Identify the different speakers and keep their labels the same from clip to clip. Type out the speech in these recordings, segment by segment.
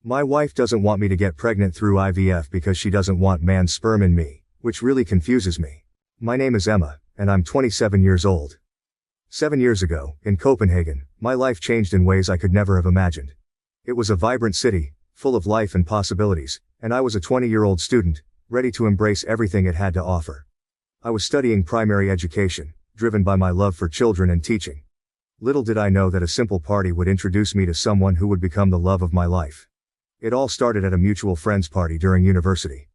Speaker 1: My wife doesn't want me to get pregnant through IVF because she doesn't want man's sperm in me, which really confuses me. My name is Emma, and I'm 27 years old. 7 years ago, in Copenhagen, my life changed in ways I could never have imagined. It was a vibrant city, full of life and possibilities, and I was a 20-year-old student, ready to embrace everything it had to offer. I was studying primary education, driven by my love for children and teaching. Little did I know that a simple party would introduce me to someone who would become the love of my life. It all started at a mutual friend's party during university.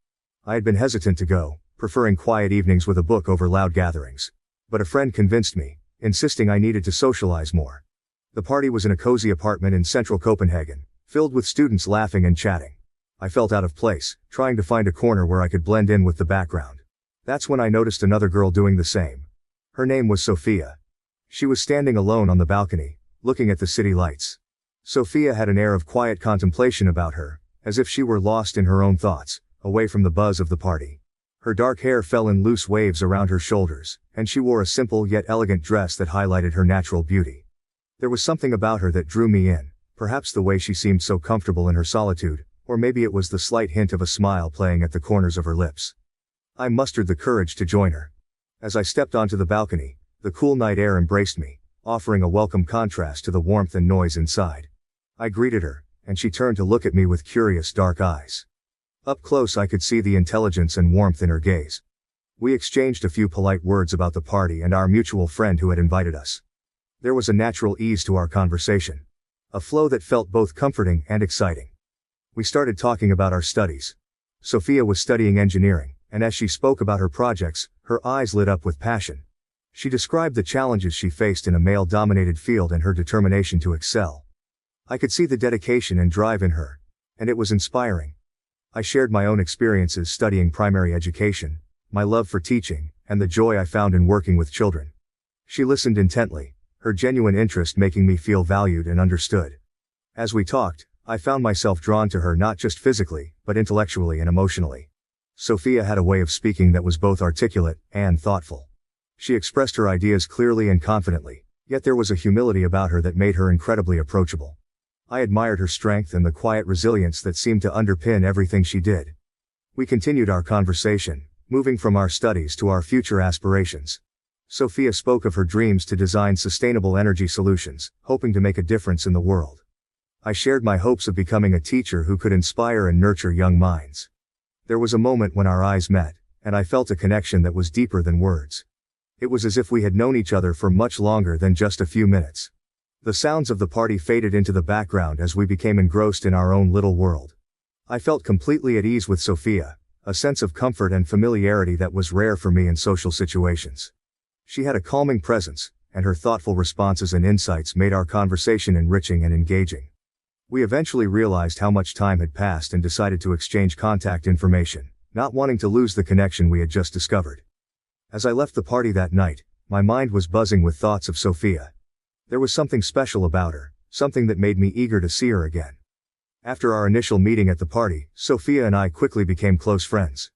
Speaker 1: I had been hesitant to go, preferring quiet evenings with a book over loud gatherings. But a friend convinced me, insisting I needed to socialize more. The party was in a cozy apartment in central Copenhagen, filled with students laughing and chatting. I felt out of place, trying to find a corner where I could blend in with the background. That's when I noticed another girl doing the same. Her name was Sophia. She was standing alone on the balcony, looking at the city lights. Sophia had an air of quiet contemplation about her, as if she were lost in her own thoughts, away from the buzz of the party. Her dark hair fell in loose waves around her shoulders, and she wore a simple yet elegant dress that highlighted her natural beauty. There was something about her that drew me in, perhaps the way she seemed so comfortable in her solitude, or maybe it was the slight hint of a smile playing at the corners of her lips. I mustered the courage to join her. As I stepped onto the balcony, the cool night air embraced me, offering a welcome contrast to the warmth and noise inside. I greeted her, and she turned to look at me with curious dark eyes. Up close I could see the intelligence and warmth in her gaze. We exchanged a few polite words about the party and our mutual friend who had invited us. There was a natural ease to our conversation. A flow that felt both comforting and exciting. We started talking about our studies. Sophia was studying engineering, and as she spoke about her projects, her eyes lit up with passion. She described the challenges she faced in a male-dominated field and her determination to excel. I could see the dedication and drive in her, and it was inspiring. I shared my own experiences studying primary education, my love for teaching, and the joy I found in working with children. She listened intently, her genuine interest making me feel valued and understood. As we talked, I found myself drawn to her not just physically, but intellectually and emotionally. Sophia had a way of speaking that was both articulate and thoughtful. She expressed her ideas clearly and confidently, yet there was a humility about her that made her incredibly approachable. I admired her strength and the quiet resilience that seemed to underpin everything she did. We continued our conversation, moving from our studies to our future aspirations. Sophia spoke of her dreams to design sustainable energy solutions, hoping to make a difference in the world. I shared my hopes of becoming a teacher who could inspire and nurture young minds. There was a moment when our eyes met, and I felt a connection that was deeper than words. It was as if we had known each other for much longer than just a few minutes. The sounds of the party faded into the background as we became engrossed in our own little world. I felt completely at ease with Sophia, a sense of comfort and familiarity that was rare for me in social situations. She had a calming presence, and her thoughtful responses and insights made our conversation enriching and engaging. We eventually realized how much time had passed and decided to exchange contact information, not wanting to lose the connection we had just discovered. As I left the party that night, my mind was buzzing with thoughts of Sophia. There was something special about her, something that made me eager to see her again. After our initial meeting at the party, Sophia and I quickly became close friends.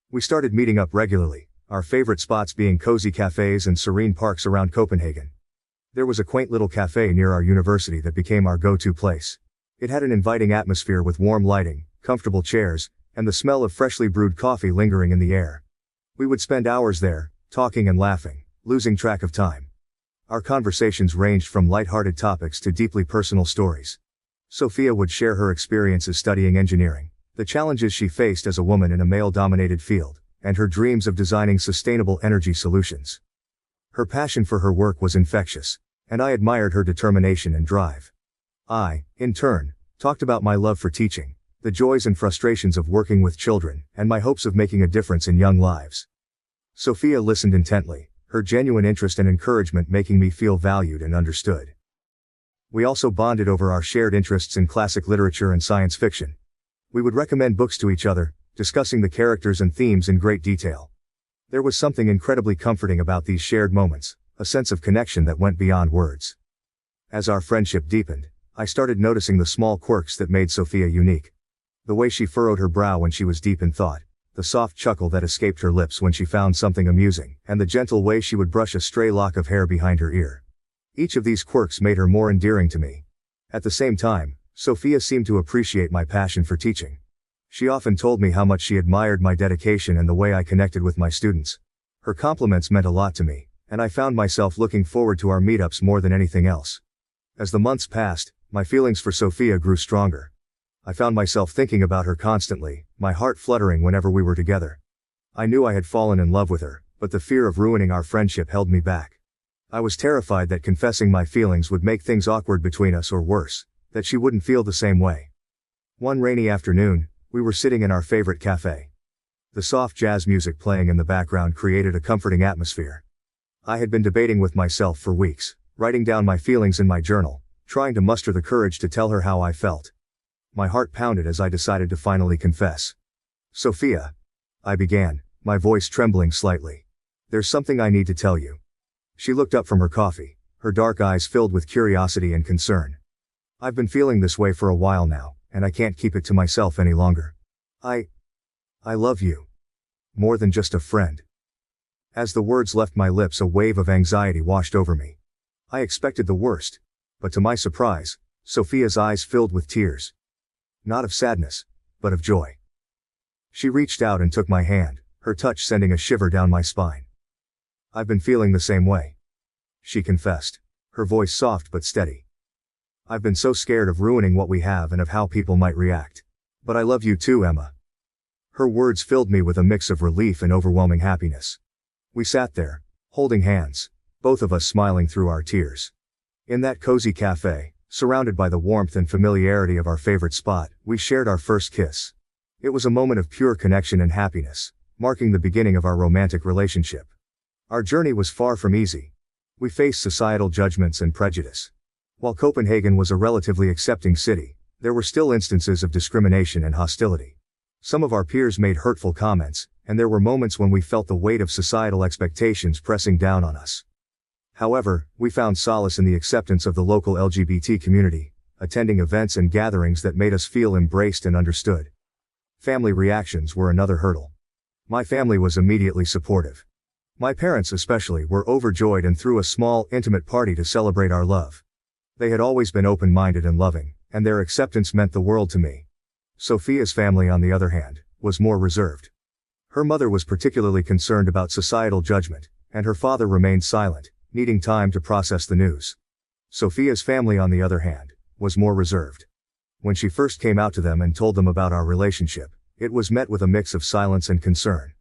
Speaker 1: We started meeting up regularly, our favorite spots being cozy cafes and serene parks around Copenhagen. There was a quaint little cafe near our university that became our go-to place. It had an inviting atmosphere with warm lighting, comfortable chairs, and the smell of freshly brewed coffee lingering in the air. We would spend hours there, talking and laughing, losing track of time. Our conversations ranged from light-hearted topics to deeply personal stories. Sophia would share her experiences studying engineering, the challenges she faced as a woman in a male-dominated field, and her dreams of designing sustainable energy solutions. Her passion for her work was infectious, and I admired her determination and drive. I, in turn, talked about my love for teaching, the joys and frustrations of working with children, and my hopes of making a difference in young lives. Sophia listened intently, her genuine interest and encouragement making me feel valued and understood. We also bonded over our shared interests in classic literature and science fiction. We would recommend books to each other, discussing the characters and themes in great detail. There was something incredibly comforting about these shared moments, a sense of connection that went beyond words. As our friendship deepened, I started noticing the small quirks that made Sophia unique. The way she furrowed her brow when she was deep in thought, the soft chuckle that escaped her lips when she found something amusing, and the gentle way she would brush a stray lock of hair behind her ear. Each of these quirks made her more endearing to me. At the same time, Sophia seemed to appreciate my passion for teaching. She often told me how much she admired my dedication and the way I connected with my students. Her compliments meant a lot to me, and I found myself looking forward to our meetups more than anything else. As the months passed, my feelings for Sophia grew stronger. I found myself thinking about her constantly, my heart fluttering whenever we were together. I knew I had fallen in love with her, but the fear of ruining our friendship held me back. I was terrified that confessing my feelings would make things awkward between us, or worse, that she wouldn't feel the same way. One rainy afternoon, we were sitting in our favorite cafe. The soft jazz music playing in the background created a comforting atmosphere. I had been debating with myself for weeks, writing down my feelings in my journal, trying to muster the courage to tell her how I felt. My heart pounded as I decided to finally confess. "Sophia," I began, my voice trembling slightly. "There's something I need to tell you." She looked up from her coffee, her dark eyes filled with curiosity and concern. "I've been feeling this way for a while now, and I can't keep it to myself any longer. I love you. More than just a friend." As the words left my lips, a wave of anxiety washed over me. I expected the worst, but to my surprise, Sophia's eyes filled with tears. Not of sadness, but of joy. She reached out and took my hand, her touch sending a shiver down my spine. "I've been feeling the same way," she confessed, her voice soft but steady. "I've been so scared of ruining what we have and of how people might react. But I love you too, Emma." Her words filled me with a mix of relief and overwhelming happiness. We sat there, holding hands, both of us smiling through our tears. In that cozy cafe, surrounded by the warmth and familiarity of our favorite spot, we shared our first kiss. It was a moment of pure connection and happiness, marking the beginning of our romantic relationship. Our journey was far from easy. We faced societal judgments and prejudice. While Copenhagen was a relatively accepting city, there were still instances of discrimination and hostility. Some of our peers made hurtful comments, and there were moments when we felt the weight of societal expectations pressing down on us. However, we found solace in the acceptance of the local LGBT community, attending events and gatherings that made us feel embraced and understood. Family reactions were another hurdle. My family was immediately supportive. My parents especially were overjoyed and threw a small, intimate party to celebrate our love. They had always been open-minded and loving, and their acceptance meant the world to me. Sophia's family, on the other hand, was more reserved. Her mother was particularly concerned about societal judgment, and her father remained silent, needing time to process the news. Sophia's family, on the other hand, was more reserved. When she first came out to them and told them about our relationship, it was met with a mix of silence and concern.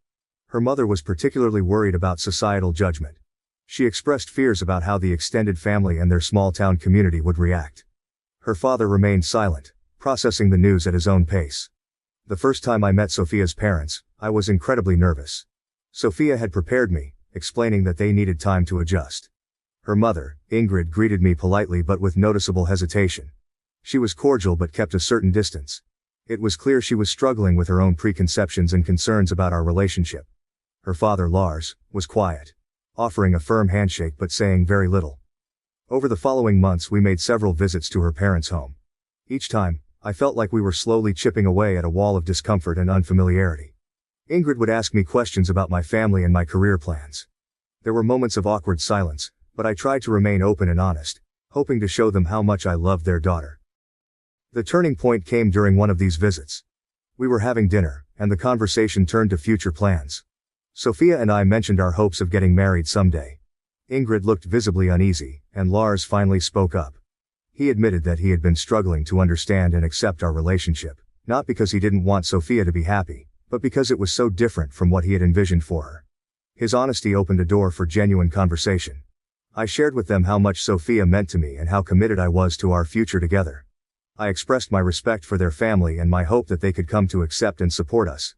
Speaker 1: Her mother was particularly worried about societal judgment. She expressed fears about how the extended family and their small-town community would react. Her father remained silent, processing the news at his own pace. The first time I met Sophia's parents, I was incredibly nervous. Sophia had prepared me, explaining that they needed time to adjust. Her mother, Ingrid, greeted me politely but with noticeable hesitation. She was cordial but kept a certain distance. It was clear she was struggling with her own preconceptions and concerns about our relationship. Her father, Lars, was quiet, offering a firm handshake but saying very little. Over the following months we made several visits to her parents' home. Each time, I felt like we were slowly chipping away at a wall of discomfort and unfamiliarity. Ingrid would ask me questions about my family and my career plans. There were moments of awkward silence, but I tried to remain open and honest, hoping to show them how much I loved their daughter. The turning point came during one of these visits. We were having dinner, and the conversation turned to future plans. Sophia and I mentioned our hopes of getting married someday. Ingrid looked visibly uneasy, and Lars finally spoke up. He admitted that he had been struggling to understand and accept our relationship, not because he didn't want Sophia to be happy, but because it was so different from what he had envisioned for her. His honesty opened a door for genuine conversation. I shared with them how much Sophia meant to me and how committed I was to our future together. I expressed my respect for their family and my hope that they could come to accept and support us.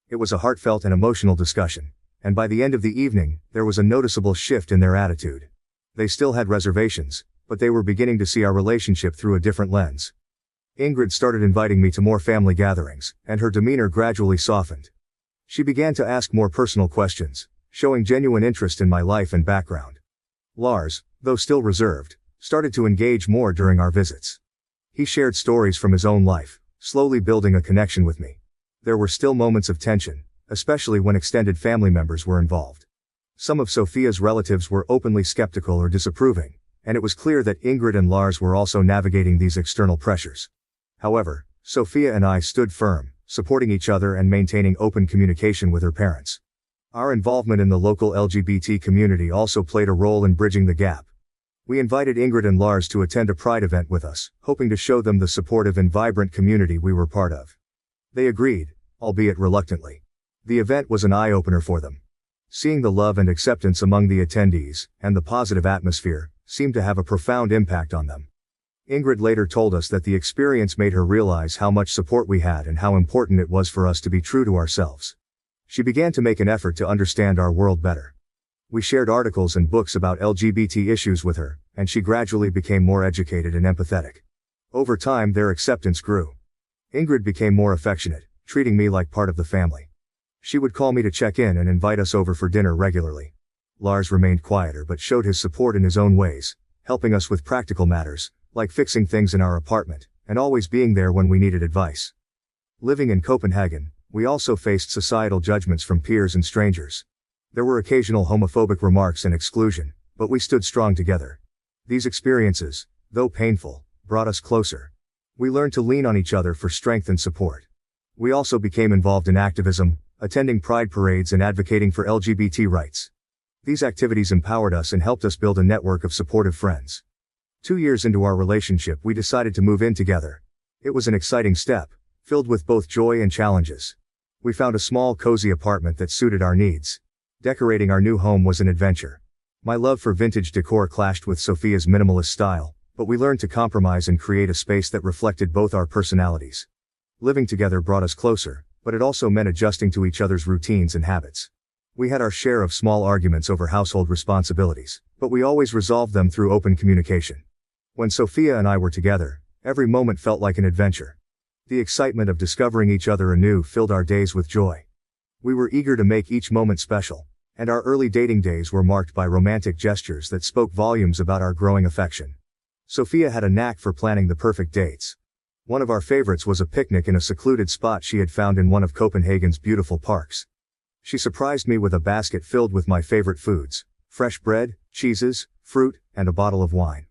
Speaker 1: It was a heartfelt and emotional discussion, and by the end of the evening, there was a noticeable shift in their attitude. They still had reservations, but they were beginning to see our relationship through a different lens. Ingrid started inviting me to more family gatherings, and her demeanor gradually softened. She began to ask more personal questions, showing genuine interest in my life and background. Lars, though still reserved, started to engage more during our visits. He shared stories from his own life, slowly building a connection with me. There were still moments of tension, especially when extended family members were involved. Some of Sophia's relatives were openly skeptical or disapproving, and it was clear that Ingrid and Lars were also navigating these external pressures. However, Sophia and I stood firm, supporting each other and maintaining open communication with her parents. Our involvement in the local LGBT community also played a role in bridging the gap. We invited Ingrid and Lars to attend a Pride event with us, hoping to show them the supportive and vibrant community we were part of. They agreed, albeit reluctantly. The event was an eye-opener for them. Seeing the love and acceptance among the attendees, and the positive atmosphere, seemed to have a profound impact on them. Ingrid later told us that the experience made her realize how much support we had and how important it was for us to be true to ourselves. She began to make an effort to understand our world better. We shared articles and books about LGBT issues with her, and she gradually became more educated and empathetic. Over time, their acceptance grew. Ingrid became more affectionate, treating me like part of the family. She would call me to check in and invite us over for dinner regularly. Lars remained quieter but showed his support in his own ways, helping us with practical matters, like fixing things in our apartment, and always being there when we needed advice. Living in Copenhagen, we also faced societal judgments from peers and strangers. There were occasional homophobic remarks and exclusion, but we stood strong together. These experiences, though painful, brought us closer. We learned to lean on each other for strength and support. We also became involved in activism, attending pride parades and advocating for LGBT rights. These activities empowered us and helped us build a network of supportive friends. 2 years into our relationship, we decided to move in together. It was an exciting step, filled with both joy and challenges. We found a small, cozy apartment that suited our needs. Decorating our new home was an adventure. My love for vintage decor clashed with Sophia's minimalist style, but we learned to compromise and create a space that reflected both our personalities. Living together brought us closer, but it also meant adjusting to each other's routines and habits. We had our share of small arguments over household responsibilities, but we always resolved them through open communication. When Sophia and I were together, every moment felt like an adventure. The excitement of discovering each other anew filled our days with joy. We were eager to make each moment special, and our early dating days were marked by romantic gestures that spoke volumes about our growing affection. Sophia had a knack for planning the perfect dates. One of our favorites was a picnic in a secluded spot she had found in one of Copenhagen's beautiful parks. She surprised me with a basket filled with my favorite foods: fresh bread, cheeses, fruit, and a bottle of wine.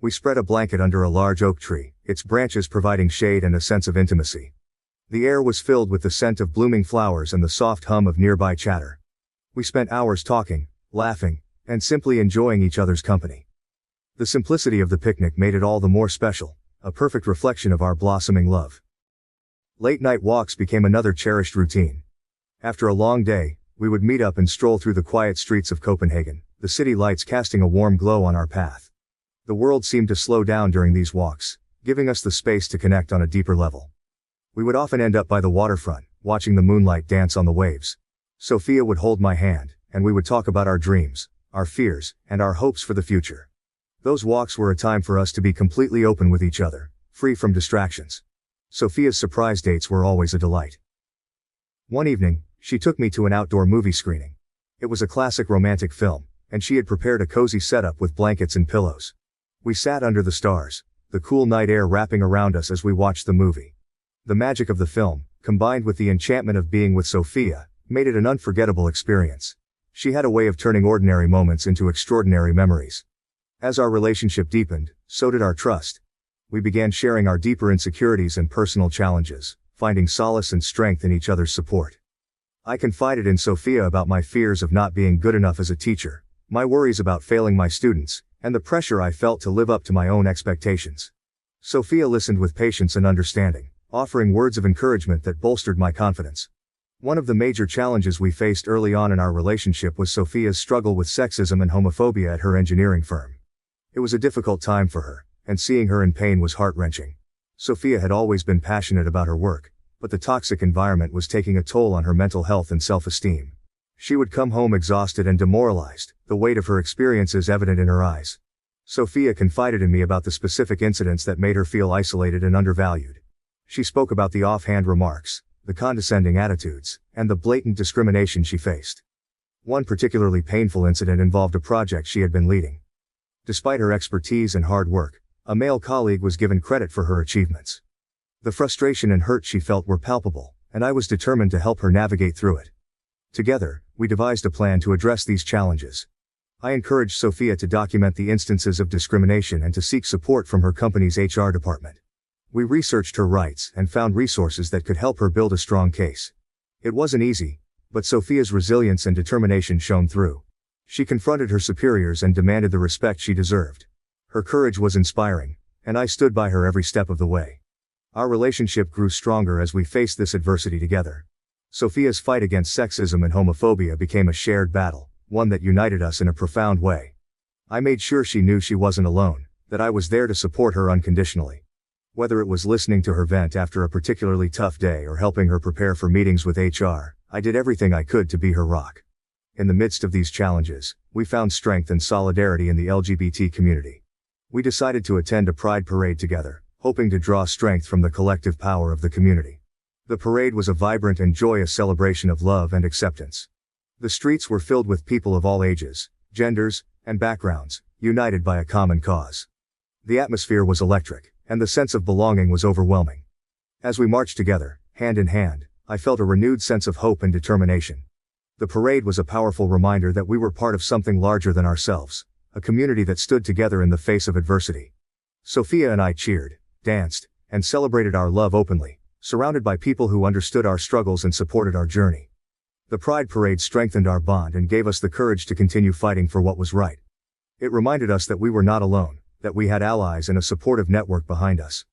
Speaker 1: We spread a blanket under a large oak tree, its branches providing shade and a sense of intimacy. The air was filled with the scent of blooming flowers and the soft hum of nearby chatter. We spent hours talking, laughing, and simply enjoying each other's company. The simplicity of the picnic made it all the more special, a perfect reflection of our blossoming love. Late-night walks became another cherished routine. After a long day, we would meet up and stroll through the quiet streets of Copenhagen, the city lights casting a warm glow on our path. The world seemed to slow down during these walks, giving us the space to connect on a deeper level. We would often end up by the waterfront, watching the moonlight dance on the waves. Sophia would hold my hand, and we would talk about our dreams, our fears, and our hopes for the future. Those walks were a time for us to be completely open with each other, free from distractions. Sophia's surprise dates were always a delight. One evening, she took me to an outdoor movie screening. It was a classic romantic film, and she had prepared a cozy setup with blankets and pillows. We sat under the stars, the cool night air wrapping around us as we watched the movie. The magic of the film, combined with the enchantment of being with Sophia, made it an unforgettable experience. She had a way of turning ordinary moments into extraordinary memories. As our relationship deepened, so did our trust. We began sharing our deeper insecurities and personal challenges, finding solace and strength in each other's support. I confided in Sophia about my fears of not being good enough as a teacher, my worries about failing my students, and the pressure I felt to live up to my own expectations. Sophia listened with patience and understanding, offering words of encouragement that bolstered my confidence. One of the major challenges we faced early on in our relationship was Sophia's struggle with sexism and homophobia at her engineering firm. It was a difficult time for her, and seeing her in pain was heart-wrenching. Sophia had always been passionate about her work, but the toxic environment was taking a toll on her mental health and self-esteem. She would come home exhausted and demoralized, the weight of her experiences evident in her eyes. Sophia confided in me about the specific incidents that made her feel isolated and undervalued. She spoke about the offhand remarks, the condescending attitudes, and the blatant discrimination she faced. One particularly painful incident involved a project she had been leading. Despite her expertise and hard work, a male colleague was given credit for her achievements. The frustration and hurt she felt were palpable, and I was determined to help her navigate through it. Together, we devised a plan to address these challenges. I encouraged Sophia to document the instances of discrimination and to seek support from her company's HR department. We researched her rights and found resources that could help her build a strong case. It wasn't easy, but Sophia's resilience and determination shone through. She confronted her superiors and demanded the respect she deserved. Her courage was inspiring, and I stood by her every step of the way. Our relationship grew stronger as we faced this adversity together. Sophia's fight against sexism and homophobia became a shared battle, one that united us in a profound way. I made sure she knew she wasn't alone, that I was there to support her unconditionally. Whether it was listening to her vent after a particularly tough day or helping her prepare for meetings with HR, I did everything I could to be her rock. In the midst of these challenges, we found strength and solidarity in the LGBT community. We decided to attend a pride parade together, hoping to draw strength from the collective power of the community. The parade was a vibrant and joyous celebration of love and acceptance. The streets were filled with people of all ages, genders, and backgrounds, united by a common cause. The atmosphere was electric, and the sense of belonging was overwhelming. As we marched together, hand in hand, I felt a renewed sense of hope and determination. The parade was a powerful reminder that we were part of something larger than ourselves, a community that stood together in the face of adversity. Sophia and I cheered, danced, and celebrated our love openly, surrounded by people who understood our struggles and supported our journey. The Pride Parade strengthened our bond and gave us the courage to continue fighting for what was right. It reminded us that we were not alone, that we had allies and a supportive network behind us.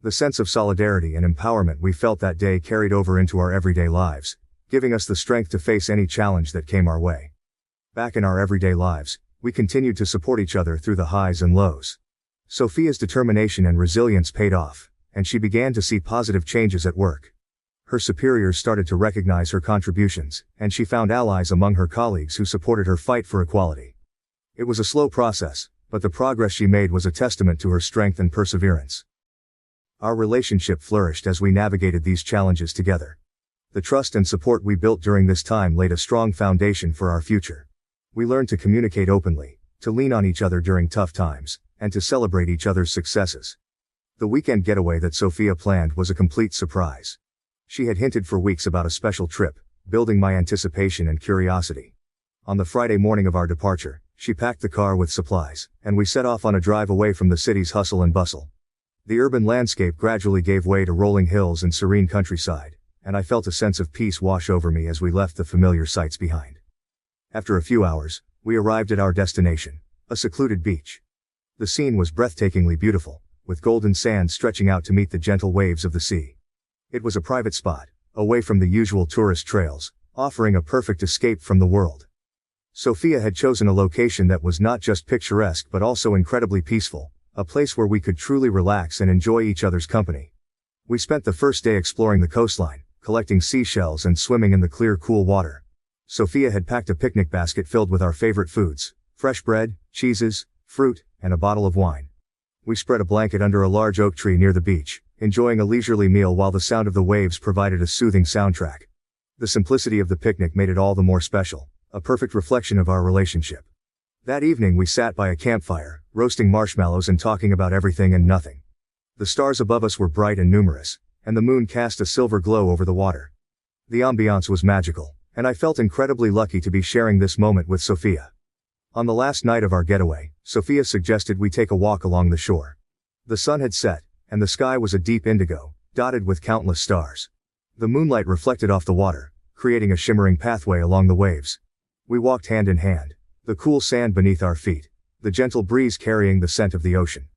Speaker 1: The sense of solidarity and empowerment we felt that day carried over into our everyday lives, giving us the strength to face any challenge that came our way. Back in our everyday lives, we continued to support each other through the highs and lows. Sophia's determination and resilience paid off, and she began to see positive changes at work. Her superiors started to recognize her contributions, and she found allies among her colleagues who supported her fight for equality. It was a slow process, but the progress she made was a testament to her strength and perseverance. Our relationship flourished as we navigated these challenges together. The trust and support we built during this time laid a strong foundation for our future. We learned to communicate openly, to lean on each other during tough times, and to celebrate each other's successes. The weekend getaway that Sophia planned was a complete surprise. She had hinted for weeks about a special trip, building my anticipation and curiosity. On the Friday morning of our departure, she packed the car with supplies, and we set off on a drive away from the city's hustle and bustle. The urban landscape gradually gave way to rolling hills and serene countryside, and I felt a sense of peace wash over me as we left the familiar sights behind. After a few hours, we arrived at our destination, a secluded beach. The scene was breathtakingly beautiful, with golden sand stretching out to meet the gentle waves of the sea. It was a private spot, away from the usual tourist trails, offering a perfect escape from the world. Sophia had chosen a location that was not just picturesque but also incredibly peaceful, a place where we could truly relax and enjoy each other's company. We spent the first day exploring the coastline, collecting seashells and swimming in the clear, cool water. Sophia had packed a picnic basket filled with our favorite foods, fresh bread, cheeses, fruit, and a bottle of wine. We spread a blanket under a large oak tree near the beach, enjoying a leisurely meal while the sound of the waves provided a soothing soundtrack. The simplicity of the picnic made it all the more special, a perfect reflection of our relationship. That evening we sat by a campfire, roasting marshmallows and talking about everything and nothing. The stars above us were bright and numerous, and the moon cast a silver glow over the water. The ambiance was magical, and I felt incredibly lucky to be sharing this moment with Sophia. On the last night of our getaway, Sophia suggested we take a walk along the shore. The sun had set, and the sky was a deep indigo, dotted with countless stars. The moonlight reflected off the water, creating a shimmering pathway along the waves. We walked hand in hand, the cool sand beneath our feet, the gentle breeze carrying the scent of the ocean.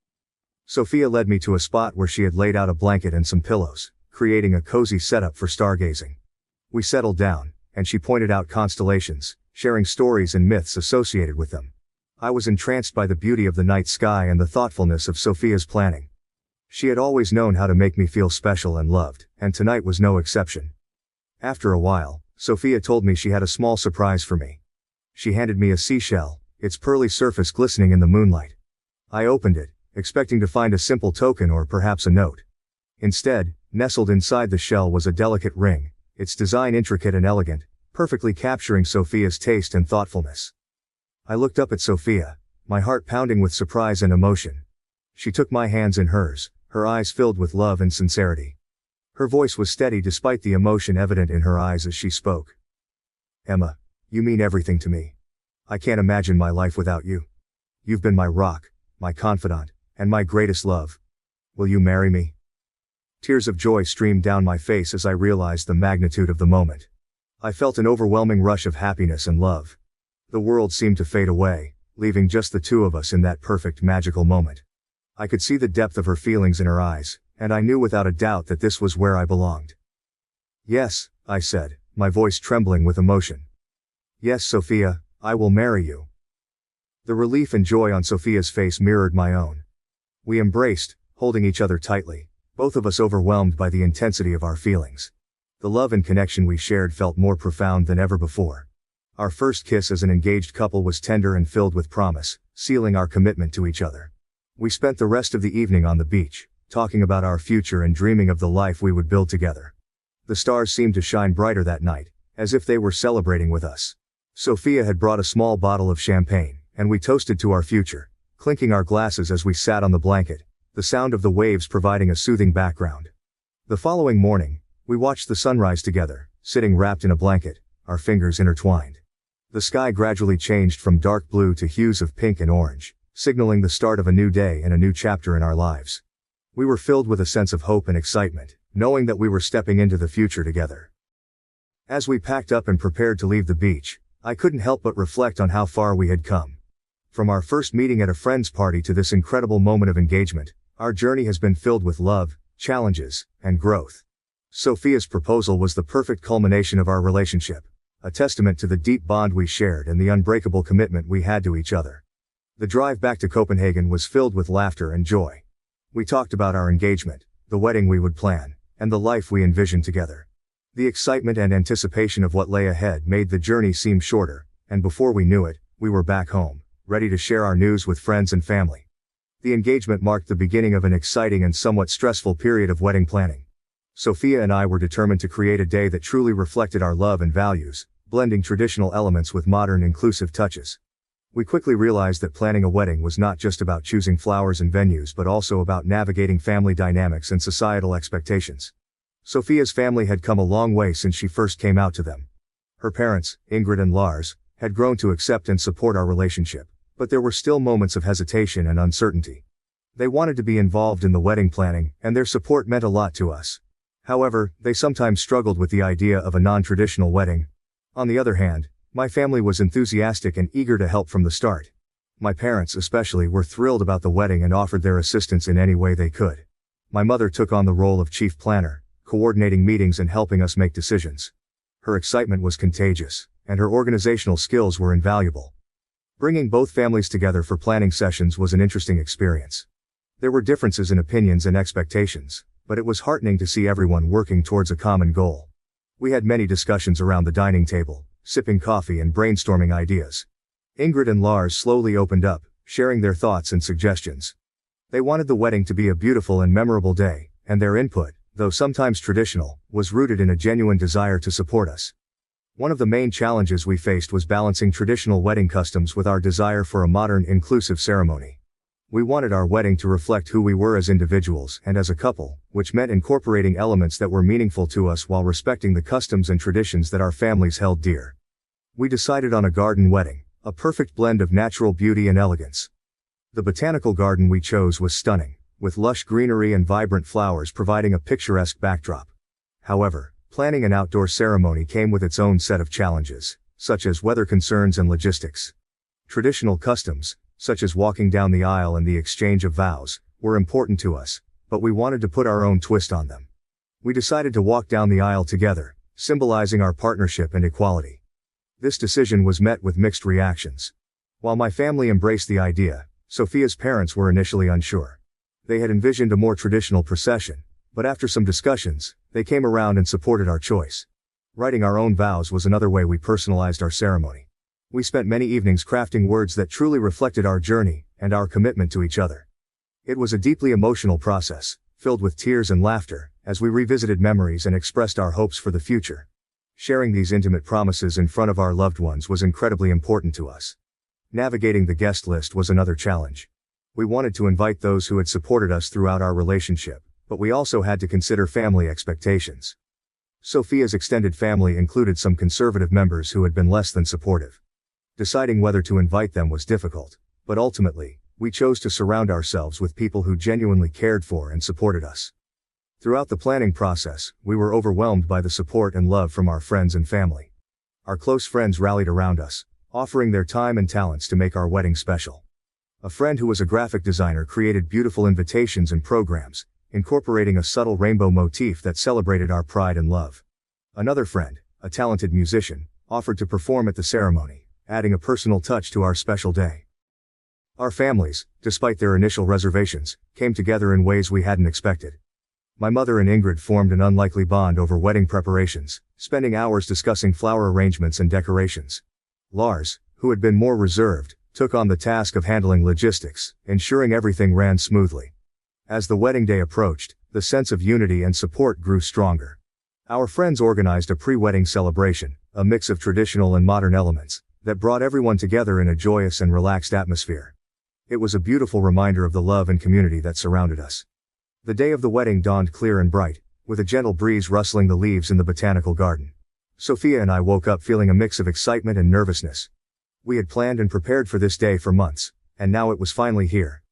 Speaker 1: Sophia led me to a spot where she had laid out a blanket and some pillows, creating a cozy setup for stargazing. We settled down, and she pointed out constellations, sharing stories and myths associated with them. I was entranced by the beauty of the night sky and the thoughtfulness of Sophia's planning. She had always known how to make me feel special and loved, and tonight was no exception. After a while, Sophia told me she had a small surprise for me. She handed me a seashell, its pearly surface glistening in the moonlight. I opened it, expecting to find a simple token or perhaps a note. Instead, nestled inside the shell was a delicate ring, its design intricate and elegant, perfectly capturing Sophia's taste and thoughtfulness. I looked up at Sophia, my heart pounding with surprise and emotion. She took my hands in hers, her eyes filled with love and sincerity. Her voice was steady despite the emotion evident in her eyes as she spoke. "Emma, you mean everything to me. I can't imagine my life without you. You've been my rock, my confidant, and my greatest love. Will you marry me?" Tears of joy streamed down my face as I realized the magnitude of the moment. I felt an overwhelming rush of happiness and love. The world seemed to fade away, leaving just the two of us in that perfect magical moment. I could see the depth of her feelings in her eyes, and I knew without a doubt that this was where I belonged. "Yes," I said, my voice trembling with emotion. "Yes, Sophia, I will marry you." The relief and joy on Sophia's face mirrored my own. We embraced, holding each other tightly, both of us overwhelmed by the intensity of our feelings. The love and connection we shared felt more profound than ever before. Our first kiss as an engaged couple was tender and filled with promise, sealing our commitment to each other. We spent the rest of the evening on the beach, talking about our future and dreaming of the life we would build together. The stars seemed to shine brighter that night, as if they were celebrating with us. Sophia had brought a small bottle of champagne, and we toasted to our future, clinking our glasses as we sat on the blanket, the sound of the waves providing a soothing background. The following morning, we watched the sunrise together, sitting wrapped in a blanket, our fingers intertwined. The sky gradually changed from dark blue to hues of pink and orange, signaling the start of a new day and a new chapter in our lives. We were filled with a sense of hope and excitement, knowing that we were stepping into the future together. As we packed up and prepared to leave the beach, I couldn't help but reflect on how far we had come. From our first meeting at a friend's party to this incredible moment of engagement, our journey has been filled with love, challenges, and growth. Sophia's proposal was the perfect culmination of our relationship, a testament to the deep bond we shared and the unbreakable commitment we had to each other. The drive back to Copenhagen was filled with laughter and joy. We talked about our engagement, the wedding we would plan, and the life we envisioned together. The excitement and anticipation of what lay ahead made the journey seem shorter, and before we knew it, we were back home, ready to share our news with friends and family. The engagement marked the beginning of an exciting and somewhat stressful period of wedding planning. Sophia and I were determined to create a day that truly reflected our love and values, blending traditional elements with modern inclusive touches. We quickly realized that planning a wedding was not just about choosing flowers and venues but also about navigating family dynamics and societal expectations. Sophia's family had come a long way since she first came out to them. Her parents, Ingrid and Lars, had grown to accept and support our relationship, but there were still moments of hesitation and uncertainty. They wanted to be involved in the wedding planning, and their support meant a lot to us. However, they sometimes struggled with the idea of a non-traditional wedding. On the other hand, my family was enthusiastic and eager to help from the start. My parents especially were thrilled about the wedding and offered their assistance in any way they could. My mother took on the role of chief planner, coordinating meetings and helping us make decisions. Her excitement was contagious, and her organizational skills were invaluable. Bringing both families together for planning sessions was an interesting experience. There were differences in opinions and expectations, but it was heartening to see everyone working towards a common goal. We had many discussions around the dining table, sipping coffee and brainstorming ideas. Ingrid and Lars slowly opened up, sharing their thoughts and suggestions. They wanted the wedding to be a beautiful and memorable day, and their input, though sometimes traditional, was rooted in a genuine desire to support us. One of the main challenges we faced was balancing traditional wedding customs with our desire for a modern, inclusive ceremony. We wanted our wedding to reflect who we were as individuals and as a couple, which meant incorporating elements that were meaningful to us while respecting the customs and traditions that our families held dear. We decided on a garden wedding, a perfect blend of natural beauty and elegance. The botanical garden we chose was stunning, with lush greenery and vibrant flowers providing a picturesque backdrop. However, planning an outdoor ceremony came with its own set of challenges, such as weather concerns and logistics. Traditional customs, such as walking down the aisle and the exchange of vows, were important to us, but we wanted to put our own twist on them. We decided to walk down the aisle together, symbolizing our partnership and equality. This decision was met with mixed reactions. While my family embraced the idea, Sophia's parents were initially unsure. They had envisioned a more traditional procession, but after some discussions, they came around and supported our choice. Writing our own vows was another way we personalized our ceremony. We spent many evenings crafting words that truly reflected our journey and our commitment to each other. It was a deeply emotional process, filled with tears and laughter, as we revisited memories and expressed our hopes for the future. Sharing these intimate promises in front of our loved ones was incredibly important to us. Navigating the guest list was another challenge. We wanted to invite those who had supported us throughout our relationship, but we also had to consider family expectations. Sophia's extended family included some conservative members who had been less than supportive. Deciding whether to invite them was difficult, but ultimately, we chose to surround ourselves with people who genuinely cared for and supported us. Throughout the planning process, we were overwhelmed by the support and love from our friends and family. Our close friends rallied around us, offering their time and talents to make our wedding special. A friend who was a graphic designer created beautiful invitations and programs, incorporating a subtle rainbow motif that celebrated our pride and love. Another friend, a talented musician, offered to perform at the ceremony, adding a personal touch to our special day. Our families, despite their initial reservations, came together in ways we hadn't expected. My mother and Ingrid formed an unlikely bond over wedding preparations, spending hours discussing flower arrangements and decorations. Lars, who had been more reserved, took on the task of handling logistics, ensuring everything ran smoothly. As the wedding day approached, the sense of unity and support grew stronger. Our friends organized a pre-wedding celebration, a mix of traditional and modern elements, that brought everyone together in a joyous and relaxed atmosphere. It was a beautiful reminder of the love and community that surrounded us. The day of the wedding dawned clear and bright, with a gentle breeze rustling the leaves in the botanical garden. Sophia and I woke up feeling a mix of excitement and nervousness. We had planned and prepared for this day for months, and now it was finally here.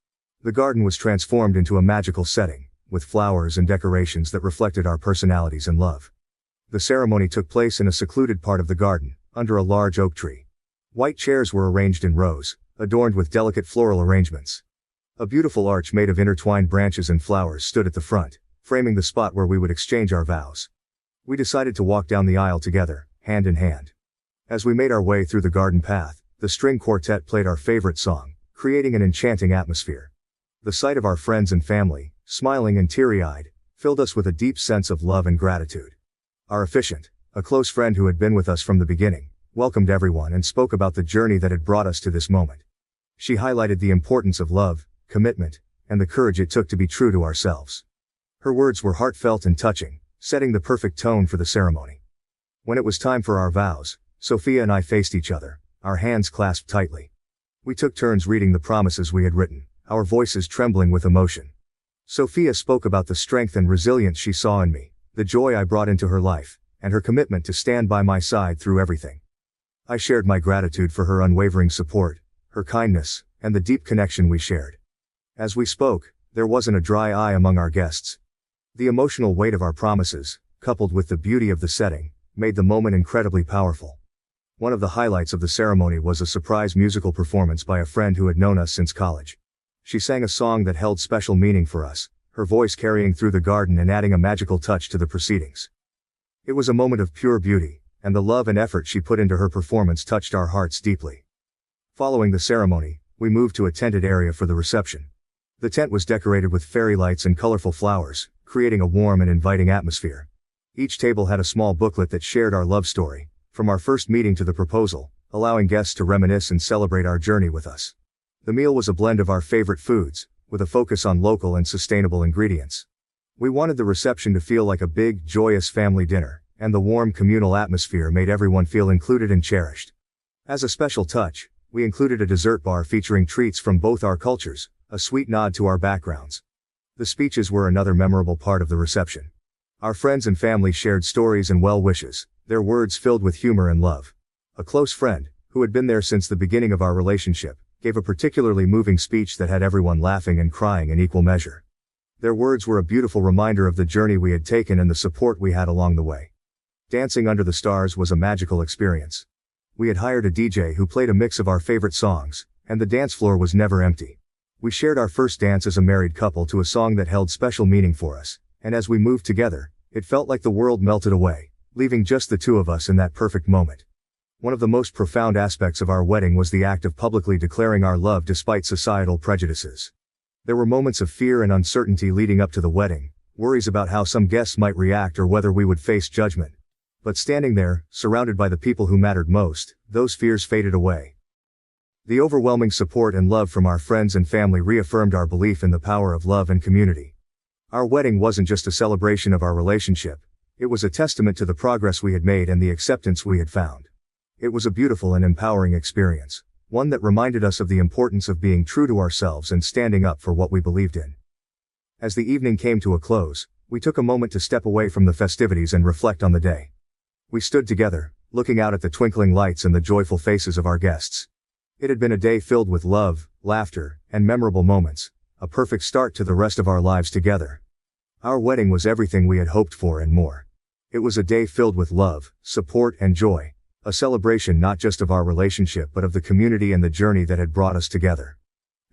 Speaker 1: The garden was transformed into a magical setting, with flowers and decorations that reflected our personalities and love. The ceremony took place in a secluded part of the garden, under a large oak tree. White chairs were arranged in rows, adorned with delicate floral arrangements. A beautiful arch made of intertwined branches and flowers stood at the front, framing the spot where we would exchange our vows. We decided to walk down the aisle together, hand in hand. As we made our way through the garden path, the string quartet played our favorite song, creating an enchanting atmosphere. The sight of our friends and family, smiling and teary-eyed, filled us with a deep sense of love and gratitude. Our officiant, a close friend who had been with us from the beginning, welcomed everyone and spoke about the journey that had brought us to this moment. She highlighted the importance of love, commitment, and the courage it took to be true to ourselves. Her words were heartfelt and touching, setting the perfect tone for the ceremony. When it was time for our vows, Sophia and I faced each other, our hands clasped tightly. We took turns reading the promises we had written, our voices trembling with emotion. Sophia spoke about the strength and resilience she saw in me, the joy I brought into her life, and her commitment to stand by my side through everything. I shared my gratitude for her unwavering support, her kindness, and the deep connection we shared. As we spoke, there wasn't a dry eye among our guests. The emotional weight of our promises, coupled with the beauty of the setting, made the moment incredibly powerful. One of the highlights of the ceremony was a surprise musical performance by a friend who had known us since college. She sang a song that held special meaning for us, her voice carrying through the garden and adding a magical touch to the proceedings. It was a moment of pure beauty, and the love and effort she put into her performance touched our hearts deeply. Following the ceremony, we moved to a tented area for the reception. The tent was decorated with fairy lights and colorful flowers, creating a warm and inviting atmosphere. Each table had a small booklet that shared our love story, from our first meeting to the proposal, allowing guests to reminisce and celebrate our journey with us. The meal was a blend of our favorite foods, with a focus on local and sustainable ingredients. We wanted the reception to feel like a big, joyous family dinner, and the warm communal atmosphere made everyone feel included and cherished. As a special touch, we included a dessert bar featuring treats from both our cultures, a sweet nod to our backgrounds. The speeches were another memorable part of the reception. Our friends and family shared stories and well wishes, their words filled with humor and love. A close friend, who had been there since the beginning of our relationship, gave a particularly moving speech that had everyone laughing and crying in equal measure. Their words were a beautiful reminder of the journey we had taken and the support we had along the way. Dancing under the stars was a magical experience. We had hired a DJ who played a mix of our favorite songs, and the dance floor was never empty. We shared our first dance as a married couple to a song that held special meaning for us, and as we moved together, it felt like the world melted away, leaving just the two of us in that perfect moment. One of the most profound aspects of our wedding was the act of publicly declaring our love despite societal prejudices. There were moments of fear and uncertainty leading up to the wedding, worries about how some guests might react or whether we would face judgment. But standing there, surrounded by the people who mattered most, those fears faded away. The overwhelming support and love from our friends and family reaffirmed our belief in the power of love and community. Our wedding wasn't just a celebration of our relationship, it was a testament to the progress we had made and the acceptance we had found. It was a beautiful and empowering experience, one that reminded us of the importance of being true to ourselves and standing up for what we believed in. As the evening came to a close, we took a moment to step away from the festivities and reflect on the day. We stood together, looking out at the twinkling lights and the joyful faces of our guests. It had been a day filled with love, laughter, and memorable moments, a perfect start to the rest of our lives together. Our wedding was everything we had hoped for and more. It was a day filled with love, support, and joy. A celebration not just of our relationship but of the community and the journey that had brought us together.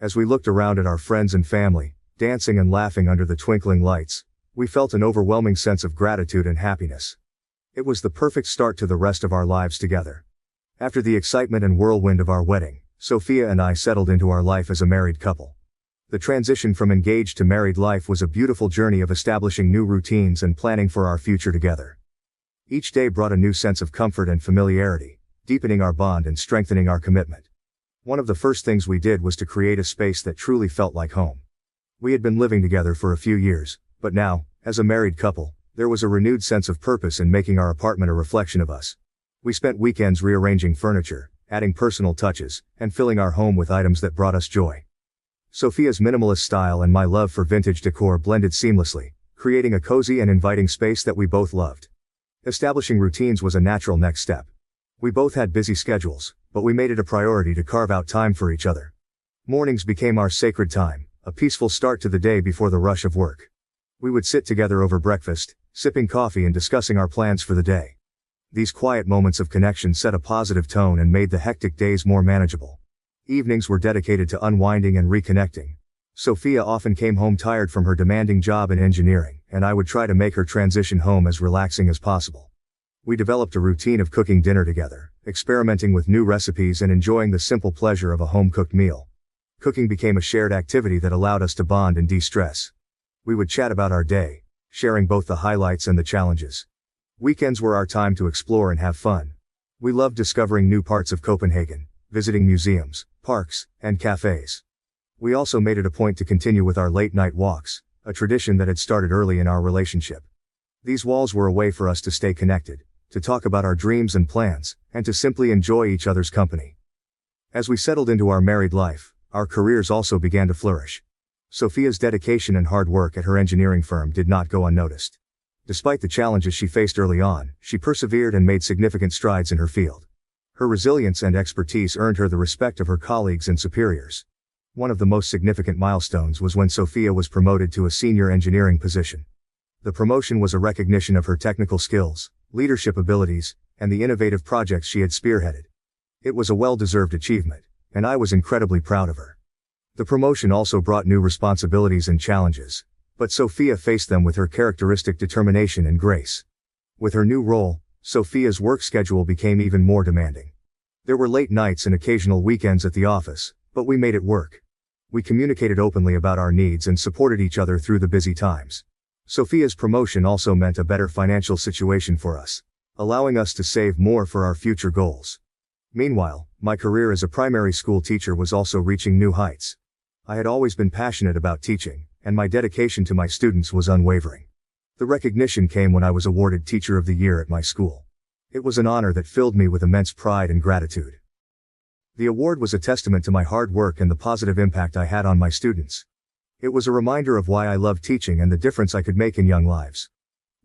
Speaker 1: As we looked around at our friends and family, dancing and laughing under the twinkling lights, we felt an overwhelming sense of gratitude and happiness. It was the perfect start to the rest of our lives together. After the excitement and whirlwind of our wedding, Sophia and I settled into our life as a married couple. The transition from engaged to married life was a beautiful journey of establishing new routines and planning for our future together. Each day brought a new sense of comfort and familiarity, deepening our bond and strengthening our commitment. One of the first things we did was to create a space that truly felt like home. We had been living together for a few years, but now, as a married couple, there was a renewed sense of purpose in making our apartment a reflection of us. We spent weekends rearranging furniture, adding personal touches, and filling our home with items that brought us joy. Sophia's minimalist style and my love for vintage decor blended seamlessly, creating a cozy and inviting space that we both loved. Establishing routines was a natural next step. We both had busy schedules, but we made it a priority to carve out time for each other. Mornings became our sacred time, a peaceful start to the day before the rush of work. We would sit together over breakfast, sipping coffee and discussing our plans for the day. These quiet moments of connection set a positive tone and made the hectic days more manageable. Evenings were dedicated to unwinding and reconnecting. Sophia often came home tired from her demanding job in engineering, and I would try to make her transition home as relaxing as possible. We developed a routine of cooking dinner together, experimenting with new recipes and enjoying the simple pleasure of a home-cooked meal. Cooking became a shared activity that allowed us to bond and de-stress. We would chat about our day, sharing both the highlights and the challenges. Weekends were our time to explore and have fun. We loved discovering new parts of Copenhagen, visiting museums, parks, and cafes. We also made it a point to continue with our late-night walks, a tradition that had started early in our relationship. These walks were a way for us to stay connected, to talk about our dreams and plans, and to simply enjoy each other's company. As we settled into our married life, our careers also began to flourish. Sophia's dedication and hard work at her engineering firm did not go unnoticed. Despite the challenges she faced early on, she persevered and made significant strides in her field. Her resilience and expertise earned her the respect of her colleagues and superiors. One of the most significant milestones was when Sophia was promoted to a senior engineering position. The promotion was a recognition of her technical skills, leadership abilities, and the innovative projects she had spearheaded. It was a well-deserved achievement, and I was incredibly proud of her. The promotion also brought new responsibilities and challenges, but Sophia faced them with her characteristic determination and grace. With her new role, Sophia's work schedule became even more demanding. There were late nights and occasional weekends at the office, but we made it work. We communicated openly about our needs and supported each other through the busy times. Sophia's promotion also meant a better financial situation for us, allowing us to save more for our future goals. Meanwhile, my career as a primary school teacher was also reaching new heights. I had always been passionate about teaching, and my dedication to my students was unwavering. The recognition came when I was awarded Teacher of the Year at my school. It was an honor that filled me with immense pride and gratitude. The award was a testament to my hard work and the positive impact I had on my students. It was a reminder of why I loved teaching and the difference I could make in young lives.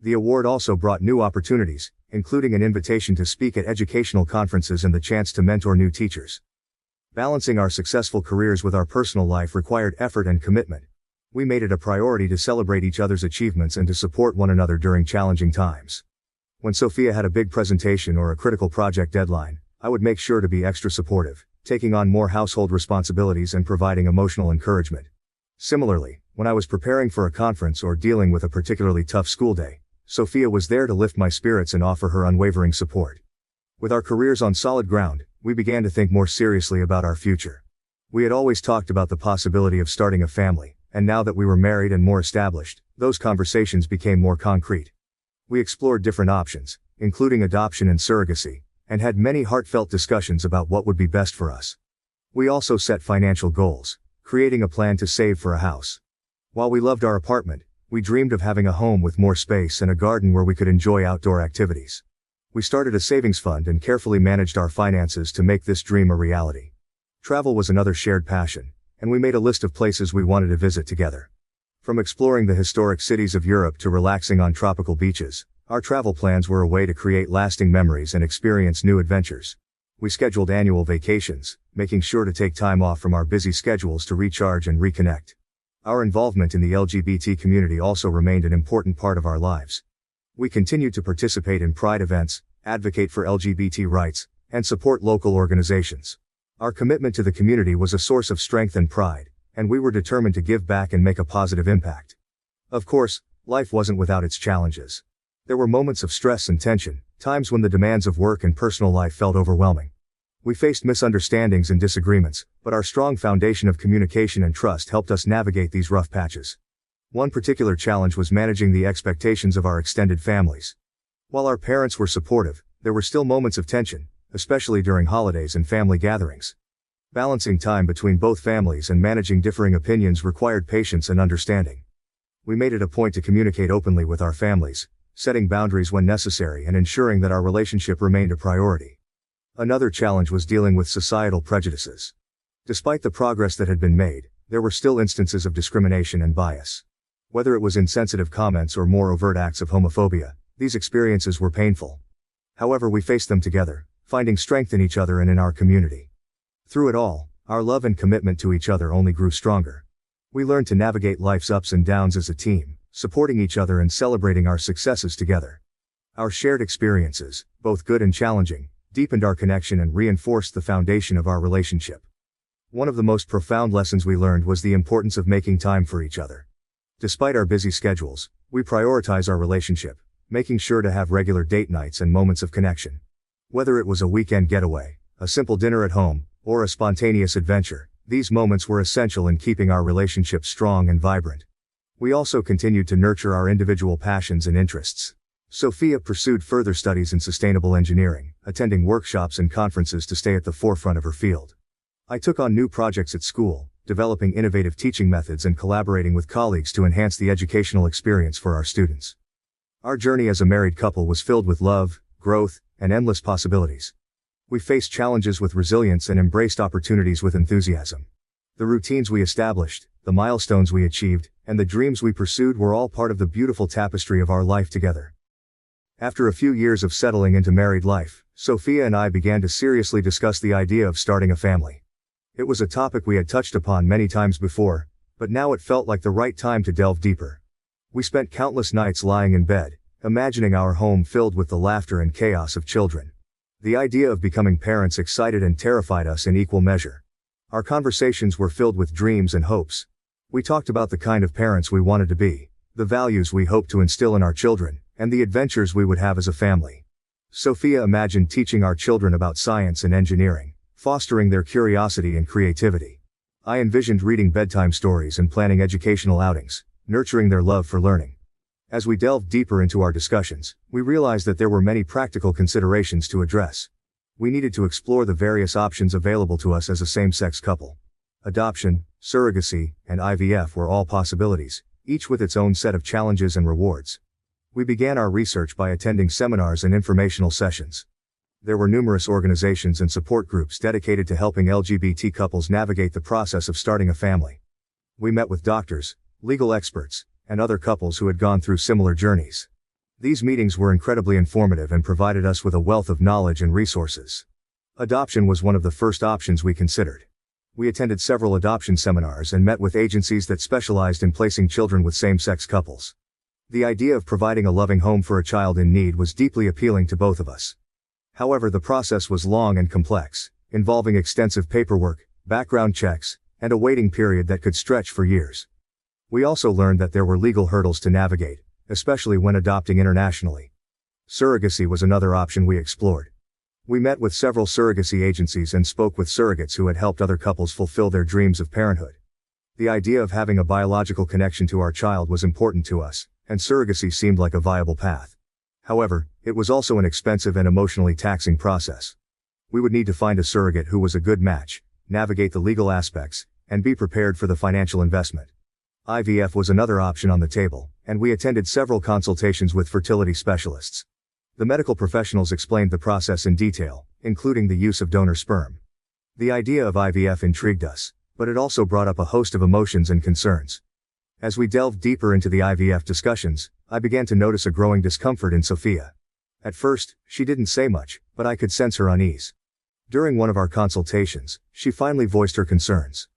Speaker 1: The award also brought new opportunities, including an invitation to speak at educational conferences and the chance to mentor new teachers. Balancing our successful careers with our personal life required effort and commitment. We made it a priority to celebrate each other's achievements and to support one another during challenging times. When Sophia had a big presentation or a critical project deadline, I would make sure to be extra supportive, taking on more household responsibilities and providing emotional encouragement. Similarly, when I was preparing for a conference or dealing with a particularly tough school day, Sophia was there to lift my spirits and offer her unwavering support. With our careers on solid ground, we began to think more seriously about our future. We had always talked about the possibility of starting a family, and now that we were married and more established, those conversations became more concrete. We explored different options, including adoption and surrogacy, and had many heartfelt discussions about what would be best for us. We also set financial goals, creating a plan to save for a house. While we loved our apartment, we dreamed of having a home with more space and a garden where we could enjoy outdoor activities. We started a savings fund and carefully managed our finances to make this dream a reality. Travel was another shared passion, and we made a list of places we wanted to visit together. From exploring the historic cities of Europe to relaxing on tropical beaches, our travel plans were a way to create lasting memories and experience new adventures. We scheduled annual vacations, making sure to take time off from our busy schedules to recharge and reconnect. Our involvement in the LGBT community also remained an important part of our lives. We continued to participate in Pride events, advocate for LGBT rights, and support local organizations. Our commitment to the community was a source of strength and pride, and we were determined to give back and make a positive impact. Of course, life wasn't without its challenges. There were moments of stress and tension, times when the demands of work and personal life felt overwhelming. We faced misunderstandings and disagreements, but our strong foundation of communication and trust helped us navigate these rough patches. One particular challenge was managing the expectations of our extended families. While our parents were supportive, there were still moments of tension, especially during holidays and family gatherings. Balancing time between both families and managing differing opinions required patience and understanding. We made it a point to communicate openly with our families, setting boundaries when necessary and ensuring that our relationship remained a priority. Another challenge was dealing with societal prejudices. Despite the progress that had been made, there were still instances of discrimination and bias. Whether it was insensitive comments or more overt acts of homophobia, these experiences were painful. However, we faced them together, finding strength in each other and in our community. Through it all, our love and commitment to each other only grew stronger. We learned to navigate life's ups and downs as a team, supporting each other and celebrating our successes together. Our shared experiences, both good and challenging, deepened our connection and reinforced the foundation of our relationship. One of the most profound lessons we learned was the importance of making time for each other. Despite our busy schedules, we prioritize our relationship, making sure to have regular date nights and moments of connection. Whether it was a weekend getaway, a simple dinner at home, or a spontaneous adventure, these moments were essential in keeping our relationship strong and vibrant. We also continued to nurture our individual passions and interests. Sophia pursued further studies in sustainable engineering, attending workshops and conferences to stay at the forefront of her field. I took on new projects at school, developing innovative teaching methods and collaborating with colleagues to enhance the educational experience for our students. Our journey as a married couple was filled with love, growth, and endless possibilities. We faced challenges with resilience and embraced opportunities with enthusiasm. The routines we established, the milestones we achieved, and the dreams we pursued were all part of the beautiful tapestry of our life together. After a few years of settling into married life, Sophia and I began to seriously discuss the idea of starting a family. It was a topic we had touched upon many times before, but now it felt like the right time to delve deeper. We spent countless nights lying in bed, imagining our home filled with the laughter and chaos of children. The idea of becoming parents excited and terrified us in equal measure. Our conversations were filled with dreams and hopes. We talked about the kind of parents we wanted to be, the values we hoped to instill in our children, and the adventures we would have as a family. Sophia imagined teaching our children about science and engineering, fostering their curiosity and creativity. I envisioned reading bedtime stories and planning educational outings, nurturing their love for learning. As we delved deeper into our discussions, we realized that there were many practical considerations to address. We needed to explore the various options available to us as a same-sex couple. Adoption, surrogacy, and IVF were all possibilities, each with its own set of challenges and rewards. We began our research by attending seminars and informational sessions. There were numerous organizations and support groups dedicated to helping LGBT couples navigate the process of starting a family. We met with doctors, legal experts, and other couples who had gone through similar journeys. These meetings were incredibly informative and provided us with a wealth of knowledge and resources. Adoption was one of the first options we considered. We attended several adoption seminars and met with agencies that specialized in placing children with same-sex couples. The idea of providing a loving home for a child in need was deeply appealing to both of us. However, the process was long and complex, involving extensive paperwork, background checks, and a waiting period that could stretch for years. We also learned that there were legal hurdles to navigate, especially when adopting internationally. Surrogacy was another option we explored. We met with several surrogacy agencies and spoke with surrogates who had helped other couples fulfill their dreams of parenthood. The idea of having a biological connection to our child was important to us, and surrogacy seemed like a viable path. However, it was also an expensive and emotionally taxing process. We would need to find a surrogate who was a good match, navigate the legal aspects, and be prepared for the financial investment. IVF was another option on the table, and we attended several consultations with fertility specialists. The medical professionals explained the process in detail, including the use of donor sperm. The idea of IVF intrigued us, but it also brought up a host of emotions and concerns. As we delved deeper into the IVF discussions, I began to notice a growing discomfort in Sophia. At first, she didn't say much, but I could sense her unease. During one of our consultations, she finally voiced her concerns.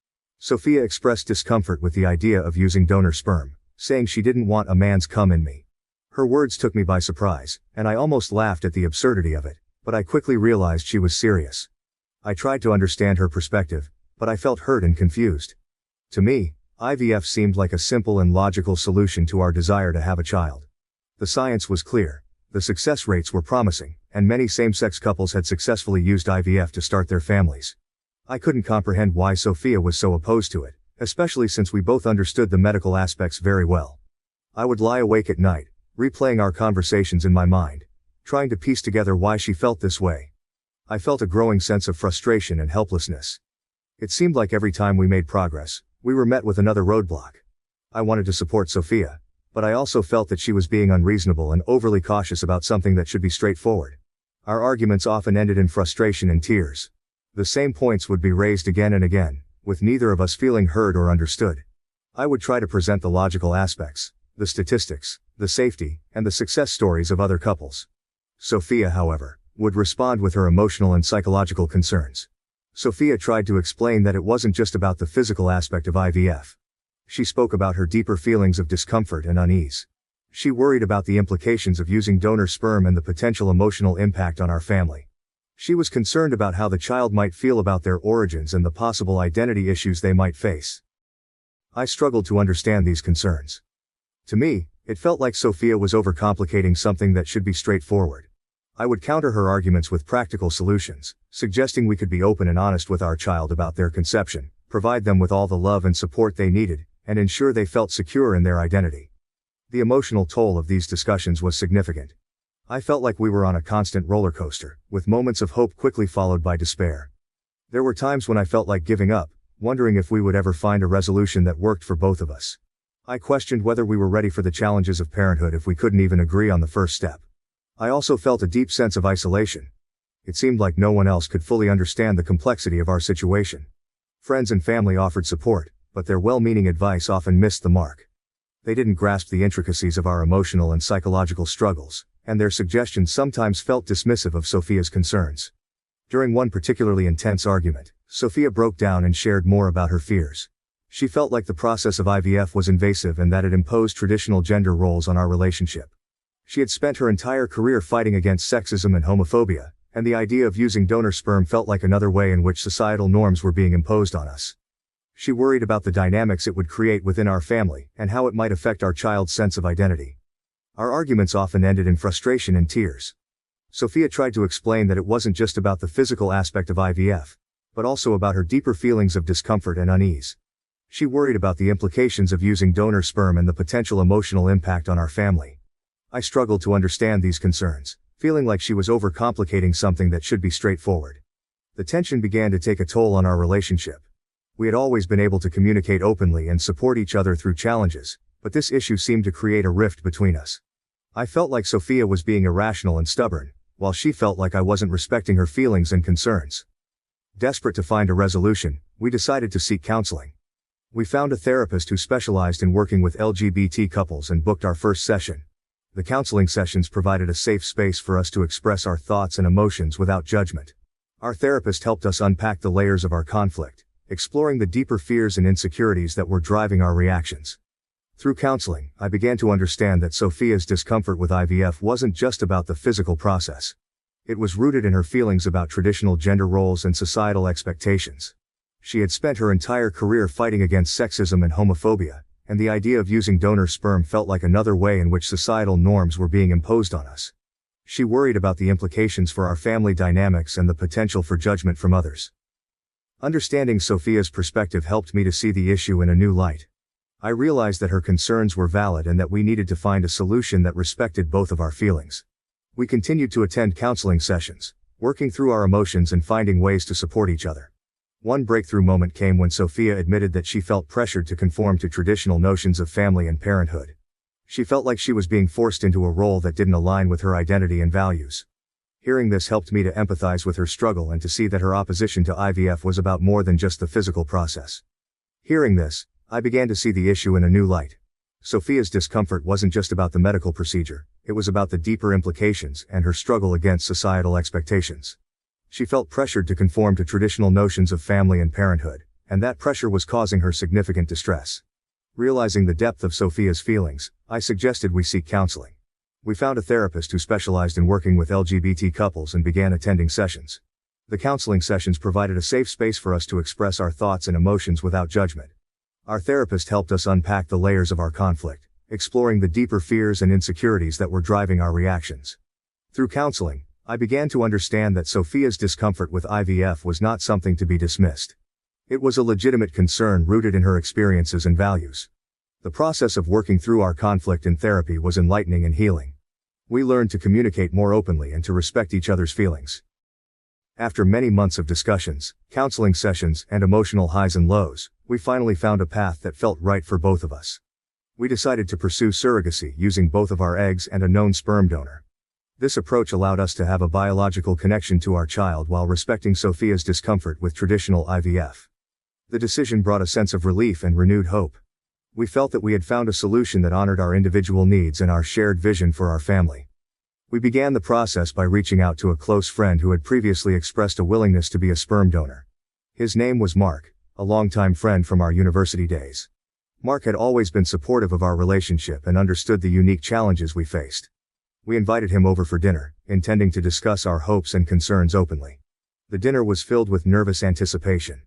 Speaker 1: Sophia expressed discomfort with the idea of using donor sperm, saying she didn't want a man's cum in me. Her words took me by surprise, and I almost laughed at the absurdity of it, but I quickly realized she was serious. I tried to understand her perspective, but I felt hurt and confused. To me, IVF seemed like a simple and logical solution to our desire to have a child. The science was clear, the success rates were promising, and many same-sex couples had successfully used IVF to start their families. I couldn't comprehend why Sophia was so opposed to it, especially since we both understood the medical aspects very well. I would lie awake at night, replaying our conversations in my mind, trying to piece together why she felt this way. I felt a growing sense of frustration and helplessness. It seemed like every time we made progress, we were met with another roadblock. I wanted to support Sophia, but I also felt that she was being unreasonable and overly cautious about something that should be straightforward. Our arguments often ended in frustration and tears. The same points would be raised again and again, with neither of us feeling heard or understood. I would try to present the logical aspects, the statistics, the safety, and the success stories of other couples. Sophia, however, would respond with her emotional and psychological concerns. Sophia tried to explain that it wasn't just about the physical aspect of IVF. She spoke about her deeper feelings of discomfort and unease. She worried about the implications of using donor sperm and the potential emotional impact on our family. She was concerned about how the child might feel about their origins and the possible identity issues they might face. I struggled to understand these concerns. To me, it felt like Sophia was overcomplicating something that should be straightforward. I would counter her arguments with practical solutions, suggesting we could be open and honest with our child about their conception, provide them with all the love and support they needed, and ensure they felt secure in their identity. The emotional toll of these discussions was significant. I felt like we were on a constant roller coaster, with moments of hope quickly followed by despair. There were times when I felt like giving up, wondering if we would ever find a resolution that worked for both of us. I questioned whether we were ready for the challenges of parenthood if we couldn't even agree on the first step. I also felt a deep sense of isolation. It seemed like no one else could fully understand the complexity of our situation. Friends and family offered support, but their well-meaning advice often missed the mark. They didn't grasp the intricacies of our emotional and psychological struggles, and their suggestions sometimes felt dismissive of Sophia's concerns. During one particularly intense argument, Sophia broke down and shared more about her fears. She felt like the process of IVF was invasive and that it imposed traditional gender roles on our relationship. She had spent her entire career fighting against sexism and homophobia, and the idea of using donor sperm felt like another way in which societal norms were being imposed on us. She worried about the dynamics it would create within our family and how it might affect our child's sense of identity. Our arguments often ended in frustration and tears. Sophia tried to explain that it wasn't just about the physical aspect of IVF, but also about her deeper feelings of discomfort and unease. She worried about the implications of using donor sperm and the potential emotional impact on our family. I struggled to understand these concerns, feeling like she was overcomplicating something that should be straightforward. The tension began to take a toll on our relationship. We had always been able to communicate openly and support each other through challenges, but this issue seemed to create a rift between us. I felt like Sophia was being irrational and stubborn, while she felt like I wasn't respecting her feelings and concerns. Desperate to find a resolution, we decided to seek counseling. We found a therapist who specialized in working with LGBT couples and booked our first session. The counseling sessions provided a safe space for us to express our thoughts and emotions without judgment. Our therapist helped us unpack the layers of our conflict, exploring the deeper fears and insecurities that were driving our reactions. Through counseling, I began to understand that Sophia's discomfort with IVF wasn't just about the physical process. It was rooted in her feelings about traditional gender roles and societal expectations. She had spent her entire career fighting against sexism and homophobia, and the idea of using donor sperm felt like another way in which societal norms were being imposed on us. She worried about the implications for our family dynamics and the potential for judgment from others. Understanding Sophia's perspective helped me to see the issue in a new light. I realized that her concerns were valid and that we needed to find a solution that respected both of our feelings. We continued to attend counseling sessions, working through our emotions and finding ways to support each other. One breakthrough moment came when Sophia admitted that she felt pressured to conform to traditional notions of family and parenthood. She felt like she was being forced into a role that didn't align with her identity and values. Hearing this helped me to empathize with her struggle and to see that her opposition to IVF was about more than just the physical process. Hearing this, I began to see the issue in a new light. Sophia's discomfort wasn't just about the medical procedure, it was about the deeper implications and her struggle against societal expectations. She felt pressured to conform to traditional notions of family and parenthood, and that pressure was causing her significant distress. Realizing the depth of Sophia's feelings, I suggested we seek counseling. We found a therapist who specialized in working with LGBT couples and began attending sessions. The counseling sessions provided a safe space for us to express our thoughts and emotions without judgment. Our therapist helped us unpack the layers of our conflict, exploring the deeper fears and insecurities that were driving our reactions. Through counseling, I began to understand that Sophia's discomfort with IVF was not something to be dismissed. It was a legitimate concern rooted in her experiences and values. The process of working through our conflict in therapy was enlightening and healing. We learned to communicate more openly and to respect each other's feelings. After many months of discussions, counseling sessions, and emotional highs and lows, we finally found a path that felt right for both of us. We decided to pursue surrogacy using both of our eggs and a known sperm donor. This approach allowed us to have a biological connection to our child while respecting Sophia's discomfort with traditional IVF. The decision brought a sense of relief and renewed hope. We felt that we had found a solution that honored our individual needs and our shared vision for our family. We began the process by reaching out to a close friend who had previously expressed a willingness to be a sperm donor. His name was Mark, a longtime friend from our university days. Mark had always been supportive of our relationship and understood the unique challenges we faced. We invited him over for dinner, intending to discuss our hopes and concerns openly. The dinner was filled with nervous anticipation.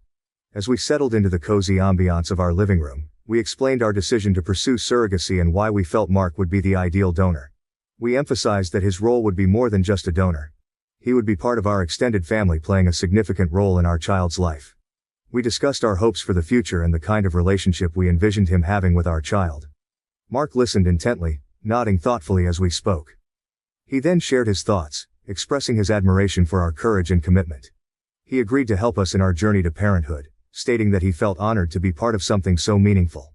Speaker 1: As we settled into the cozy ambiance of our living room, we explained our decision to pursue surrogacy and why we felt Mark would be the ideal donor. We emphasized that his role would be more than just a donor. He would be part of our extended family, playing a significant role in our child's life. We discussed our hopes for the future and the kind of relationship we envisioned him having with our child. Mark listened intently, nodding thoughtfully as we spoke. He then shared his thoughts, expressing his admiration for our courage and commitment. He agreed to help us in our journey to parenthood, stating that he felt honored to be part of something so meaningful.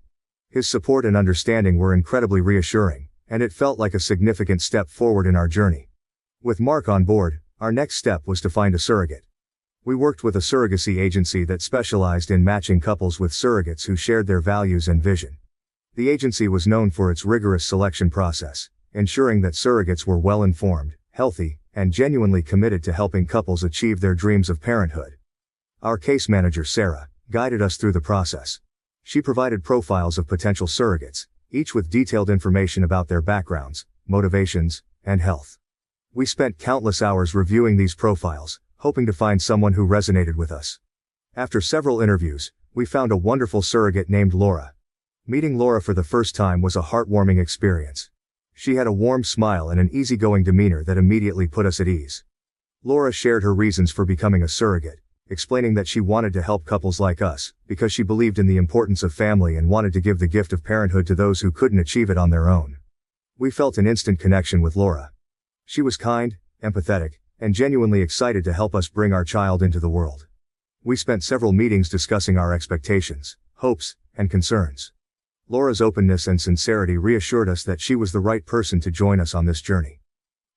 Speaker 1: His support and understanding were incredibly reassuring, and it felt like a significant step forward in our journey. With Mark on board, our next step was to find a surrogate. We worked with a surrogacy agency that specialized in matching couples with surrogates who shared their values and vision. The agency was known for its rigorous selection process, ensuring that surrogates were well-informed, healthy, and genuinely committed to helping couples achieve their dreams of parenthood. Our case manager, Sarah, guided us through the process. She provided profiles of potential surrogates, each with detailed information about their backgrounds, motivations, and health. We spent countless hours reviewing these profiles, hoping to find someone who resonated with us. After several interviews, we found a wonderful surrogate named Laura. Meeting Laura for the first time was a heartwarming experience. She had a warm smile and an easygoing demeanor that immediately put us at ease. Laura shared her reasons for becoming a surrogate, explaining that she wanted to help couples like us, because she believed in the importance of family and wanted to give the gift of parenthood to those who couldn't achieve it on their own. We felt an instant connection with Laura. She was kind, empathetic, and genuinely excited to help us bring our child into the world. We spent several meetings discussing our expectations, hopes, and concerns. Laura's openness and sincerity reassured us that she was the right person to join us on this journey.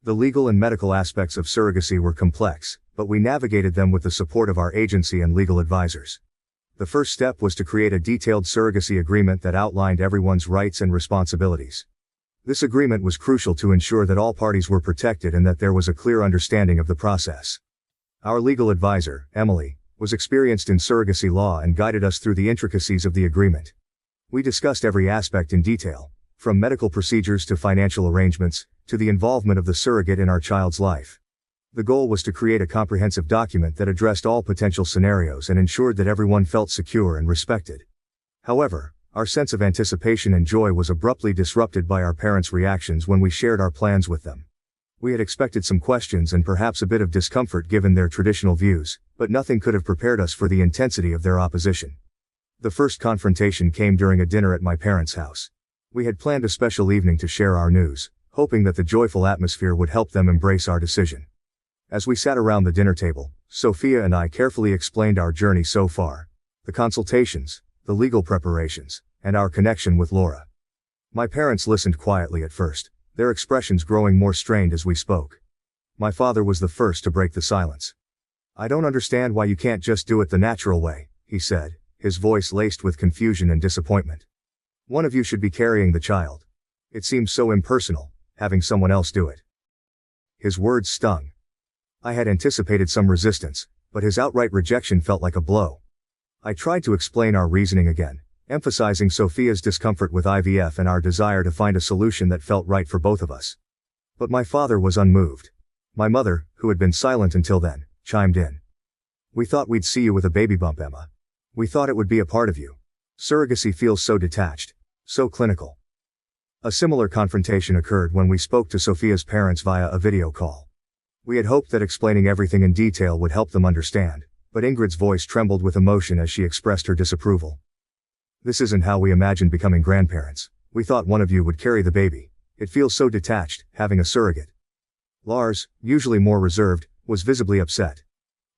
Speaker 1: The legal and medical aspects of surrogacy were complex, but we navigated them with the support of our agency and legal advisors. The first step was to create a detailed surrogacy agreement that outlined everyone's rights and responsibilities. This agreement was crucial to ensure that all parties were protected and that there was a clear understanding of the process. Our legal advisor, Emily, was experienced in surrogacy law and guided us through the intricacies of the agreement. We discussed every aspect in detail, from medical procedures to financial arrangements, to the involvement of the surrogate in our child's life. The goal was to create a comprehensive document that addressed all potential scenarios and ensured that everyone felt secure and respected. However, our sense of anticipation and joy was abruptly disrupted by our parents' reactions when we shared our plans with them. We had expected some questions and perhaps a bit of discomfort given their traditional views, but nothing could have prepared us for the intensity of their opposition. The first confrontation came during a dinner at my parents' house. We had planned a special evening to share our news, hoping that the joyful atmosphere would help them embrace our decision. As we sat around the dinner table, Sophia and I carefully explained our journey so far, the consultations, the legal preparations, and our connection with Laura. My parents listened quietly at first, their expressions growing more strained as we spoke. My father was the first to break the silence. "I don't understand why you can't just do it the natural way," he said, his voice laced with confusion and disappointment. "One of you should be carrying the child. It seems so impersonal, having someone else do it." His words stung. I had anticipated some resistance, but his outright rejection felt like a blow. I tried to explain our reasoning again, emphasizing Sophia's discomfort with IVF and our desire to find a solution that felt right for both of us. But my father was unmoved. My mother, who had been silent until then, chimed in. "We thought we'd see you with a baby bump, Emma. We thought it would be a part of you. Surrogacy feels so detached, so clinical." A similar confrontation occurred when we spoke to Sophia's parents via a video call. We had hoped that explaining everything in detail would help them understand, but Ingrid's voice trembled with emotion as she expressed her disapproval. "This isn't how we imagined becoming grandparents. We thought one of you would carry the baby. It feels so detached, having a surrogate." Lars, usually more reserved, was visibly upset.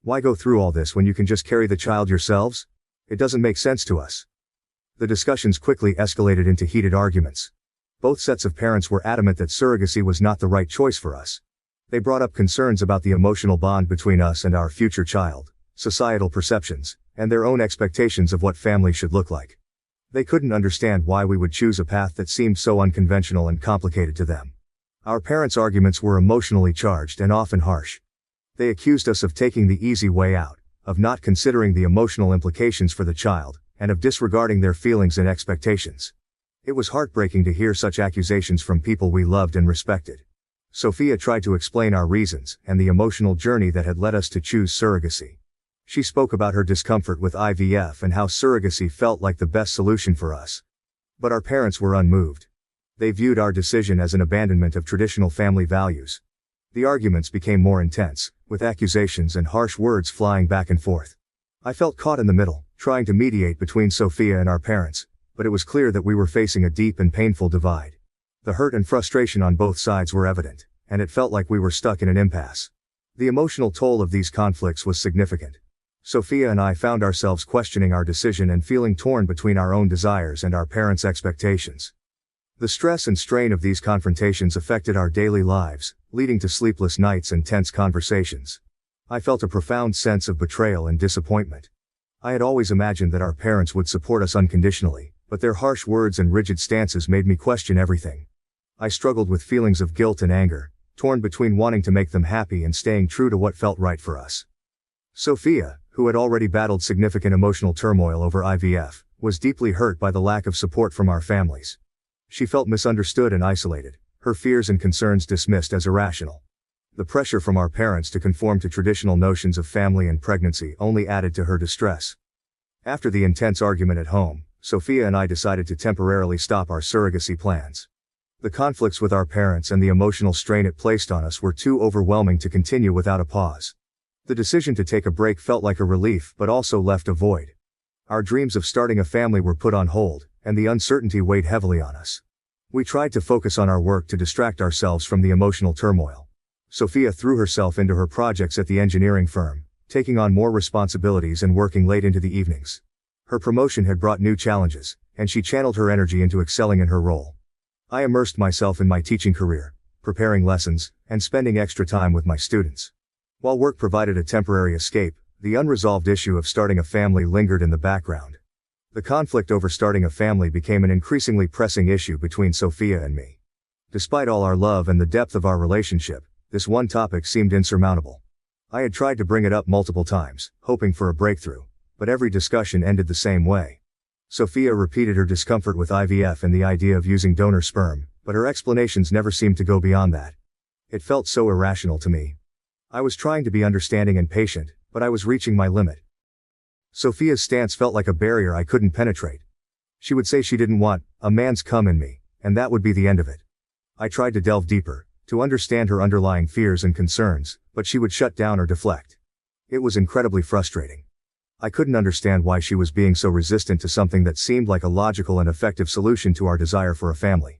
Speaker 1: "Why go through all this when you can just carry the child yourselves? It doesn't make sense to us." The discussions quickly escalated into heated arguments. Both sets of parents were adamant that surrogacy was not the right choice for us. They brought up concerns about the emotional bond between us and our future child, societal perceptions, and their own expectations of what family should look like. They couldn't understand why we would choose a path that seemed so unconventional and complicated to them. Our parents' arguments were emotionally charged and often harsh. They accused us of taking the easy way out, of not considering the emotional implications for the child, and of disregarding their feelings and expectations. It was heartbreaking to hear such accusations from people we loved and respected. Sophia tried to explain our reasons and the emotional journey that had led us to choose surrogacy. She spoke about her discomfort with IVF and how surrogacy felt like the best solution for us. But our parents were unmoved. They viewed our decision as an abandonment of traditional family values. The arguments became more intense, with accusations and harsh words flying back and forth. I felt caught in the middle, trying to mediate between Sophia and our parents, but it was clear that we were facing a deep and painful divide. The hurt and frustration on both sides were evident, and it felt like we were stuck in an impasse. The emotional toll of these conflicts was significant. Sophia and I found ourselves questioning our decision and feeling torn between our own desires and our parents' expectations. The stress and strain of these confrontations affected our daily lives, leading to sleepless nights and tense conversations. I felt a profound sense of betrayal and disappointment. I had always imagined that our parents would support us unconditionally, but their harsh words and rigid stances made me question everything. I struggled with feelings of guilt and anger, torn between wanting to make them happy and staying true to what felt right for us. Sophia, who had already battled significant emotional turmoil over IVF, was deeply hurt by the lack of support from our families. She felt misunderstood and isolated, her fears and concerns dismissed as irrational. The pressure from our parents to conform to traditional notions of family and pregnancy only added to her distress. After the intense argument at home, Sophia and I decided to temporarily stop our surrogacy plans. The conflicts with our parents and the emotional strain it placed on us were too overwhelming to continue without a pause. The decision to take a break felt like a relief but also left a void. Our dreams of starting a family were put on hold, and the uncertainty weighed heavily on us. We tried to focus on our work to distract ourselves from the emotional turmoil. Sophia threw herself into her projects at the engineering firm, taking on more responsibilities and working late into the evenings. Her promotion had brought new challenges, and she channeled her energy into excelling in her role. I immersed myself in my teaching career, preparing lessons, and spending extra time with my students. While work provided a temporary escape, the unresolved issue of starting a family lingered in the background. The conflict over starting a family became an increasingly pressing issue between Sophia and me. Despite all our love and the depth of our relationship, this one topic seemed insurmountable. I had tried to bring it up multiple times, hoping for a breakthrough, but every discussion ended the same way. Sophia repeated her discomfort with IVF and the idea of using donor sperm, but her explanations never seemed to go beyond that. It felt so irrational to me. I was trying to be understanding and patient, but I was reaching my limit. Sophia's stance felt like a barrier I couldn't penetrate. She would say she didn't want a man's cum in me, and that would be the end of it. I tried to delve deeper, to understand her underlying fears and concerns, but she would shut down or deflect. It was incredibly frustrating. I couldn't understand why she was being so resistant to something that seemed like a logical and effective solution to our desire for a family.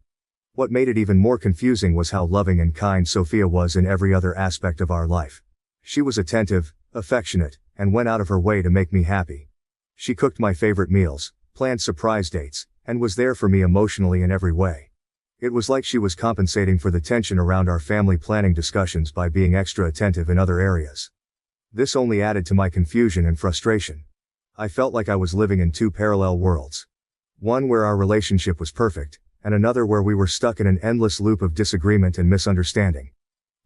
Speaker 1: What made it even more confusing was how loving and kind Sophia was in every other aspect of our life. She was attentive, affectionate, and went out of her way to make me happy. She cooked my favorite meals, planned surprise dates, and was there for me emotionally in every way. It was like she was compensating for the tension around our family planning discussions by being extra attentive in other areas. This only added to my confusion and frustration. I felt like I was living in two parallel worlds. One where our relationship was perfect, and another where we were stuck in an endless loop of disagreement and misunderstanding.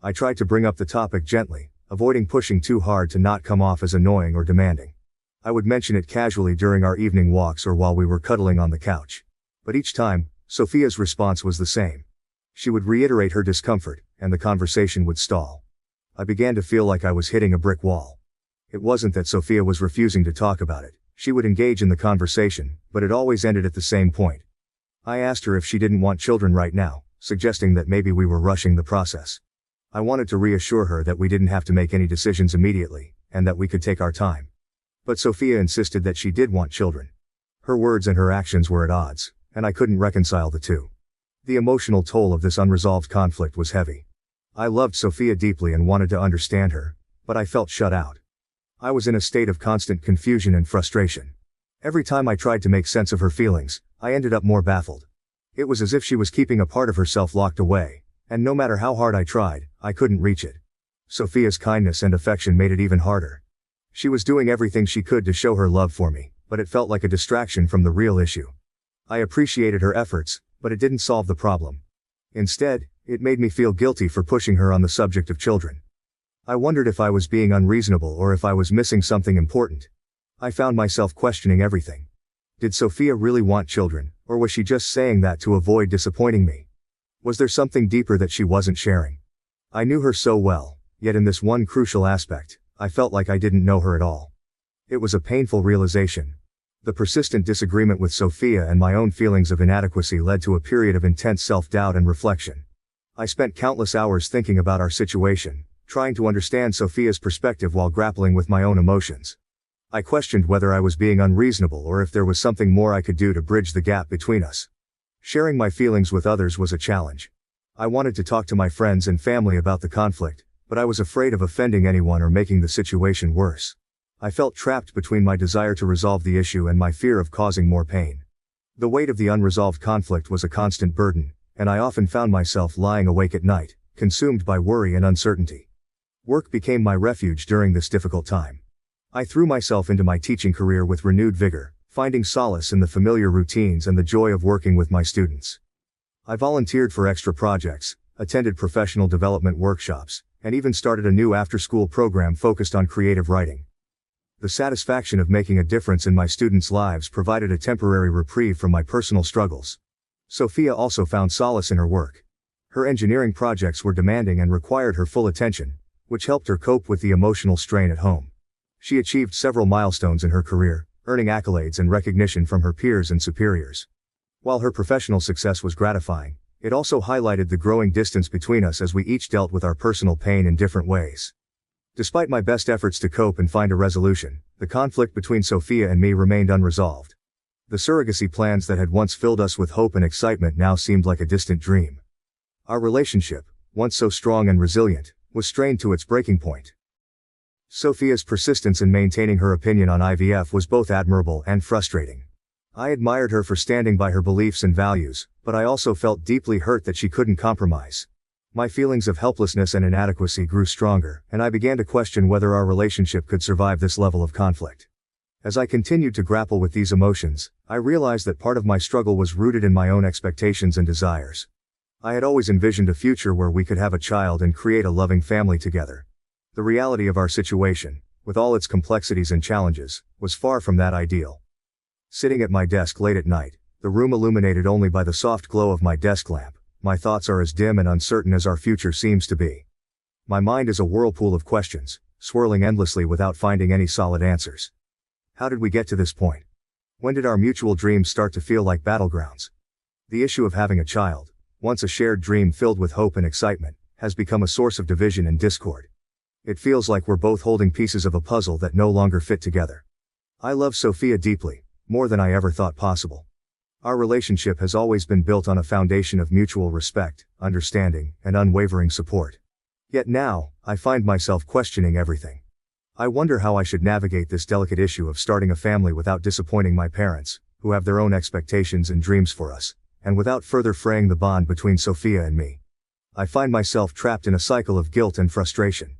Speaker 1: I tried to bring up the topic gently, avoiding pushing too hard to not come off as annoying or demanding. I would mention it casually during our evening walks or while we were cuddling on the couch. But each time, Sophia's response was the same. She would reiterate her discomfort, and the conversation would stall. I began to feel like I was hitting a brick wall. It wasn't that Sophia was refusing to talk about it. She would engage in the conversation, but it always ended at the same point. I asked her if she didn't want children right now, suggesting that maybe we were rushing the process. I wanted to reassure her that we didn't have to make any decisions immediately, and that we could take our time. But Sophia insisted that she did want children. Her words and her actions were at odds, and I couldn't reconcile the two. The emotional toll of this unresolved conflict was heavy. I loved Sophia deeply and wanted to understand her, but I felt shut out. I was in a state of constant confusion and frustration. Every time I tried to make sense of her feelings, I ended up more baffled. It was as if she was keeping a part of herself locked away, and no matter how hard I tried, I couldn't reach it. Sophia's kindness and affection made it even harder. She was doing everything she could to show her love for me, but it felt like a distraction from the real issue. I appreciated her efforts, but it didn't solve the problem. Instead, it made me feel guilty for pushing her on the subject of children. I wondered if I was being unreasonable or if I was missing something important. I found myself questioning everything. Did Sophia really want children, or was she just saying that to avoid disappointing me? Was there something deeper that she wasn't sharing? I knew her so well, yet in this one crucial aspect, I felt like I didn't know her at all. It was a painful realization. The persistent disagreement with Sophia and my own feelings of inadequacy led to a period of intense self-doubt and reflection. I spent countless hours thinking about our situation, trying to understand Sophia's perspective while grappling with my own emotions. I questioned whether I was being unreasonable or if there was something more I could do to bridge the gap between us. Sharing my feelings with others was a challenge. I wanted to talk to my friends and family about the conflict, but I was afraid of offending anyone or making the situation worse. I felt trapped between my desire to resolve the issue and my fear of causing more pain. The weight of the unresolved conflict was a constant burden, and I often found myself lying awake at night, consumed by worry and uncertainty. Work became my refuge during this difficult time. I threw myself into my teaching career with renewed vigor, finding solace in the familiar routines and the joy of working with my students. I volunteered for extra projects, attended professional development workshops, and even started a new after-school program focused on creative writing. The satisfaction of making a difference in my students' lives provided a temporary reprieve from my personal struggles. Sophia also found solace in her work. Her engineering projects were demanding and required her full attention, which helped her cope with the emotional strain at home. She achieved several milestones in her career, earning accolades and recognition from her peers and superiors. While her professional success was gratifying, it also highlighted the growing distance between us as we each dealt with our personal pain in different ways. Despite my best efforts to cope and find a resolution, the conflict between Sophia and me remained unresolved. The surrogacy plans that had once filled us with hope and excitement now seemed like a distant dream. Our relationship, once so strong and resilient, was strained to its breaking point. Sophia's persistence in maintaining her opinion on IVF was both admirable and frustrating. I admired her for standing by her beliefs and values, but I also felt deeply hurt that she couldn't compromise. My feelings of helplessness and inadequacy grew stronger, and I began to question whether our relationship could survive this level of conflict. As I continued to grapple with these emotions, I realized that part of my struggle was rooted in my own expectations and desires. I had always envisioned a future where we could have a child and create a loving family together. The reality of our situation, with all its complexities and challenges, was far from that ideal. Sitting at my desk late at night, the room illuminated only by the soft glow of my desk lamp, my thoughts are as dim and uncertain as our future seems to be. My mind is a whirlpool of questions, swirling endlessly without finding any solid answers. How did we get to this point? When did our mutual dreams start to feel like battlegrounds? The issue of having a child, once a shared dream filled with hope and excitement, has become a source of division and discord. It feels like we're both holding pieces of a puzzle that no longer fit together. I love Sophia deeply, more than I ever thought possible. Our relationship has always been built on a foundation of mutual respect, understanding, and unwavering support. Yet now, I find myself questioning everything. I wonder how I should navigate this delicate issue of starting a family without disappointing my parents, who have their own expectations and dreams for us, and without further fraying the bond between Sophia and me. I find myself trapped in a cycle of guilt and frustration.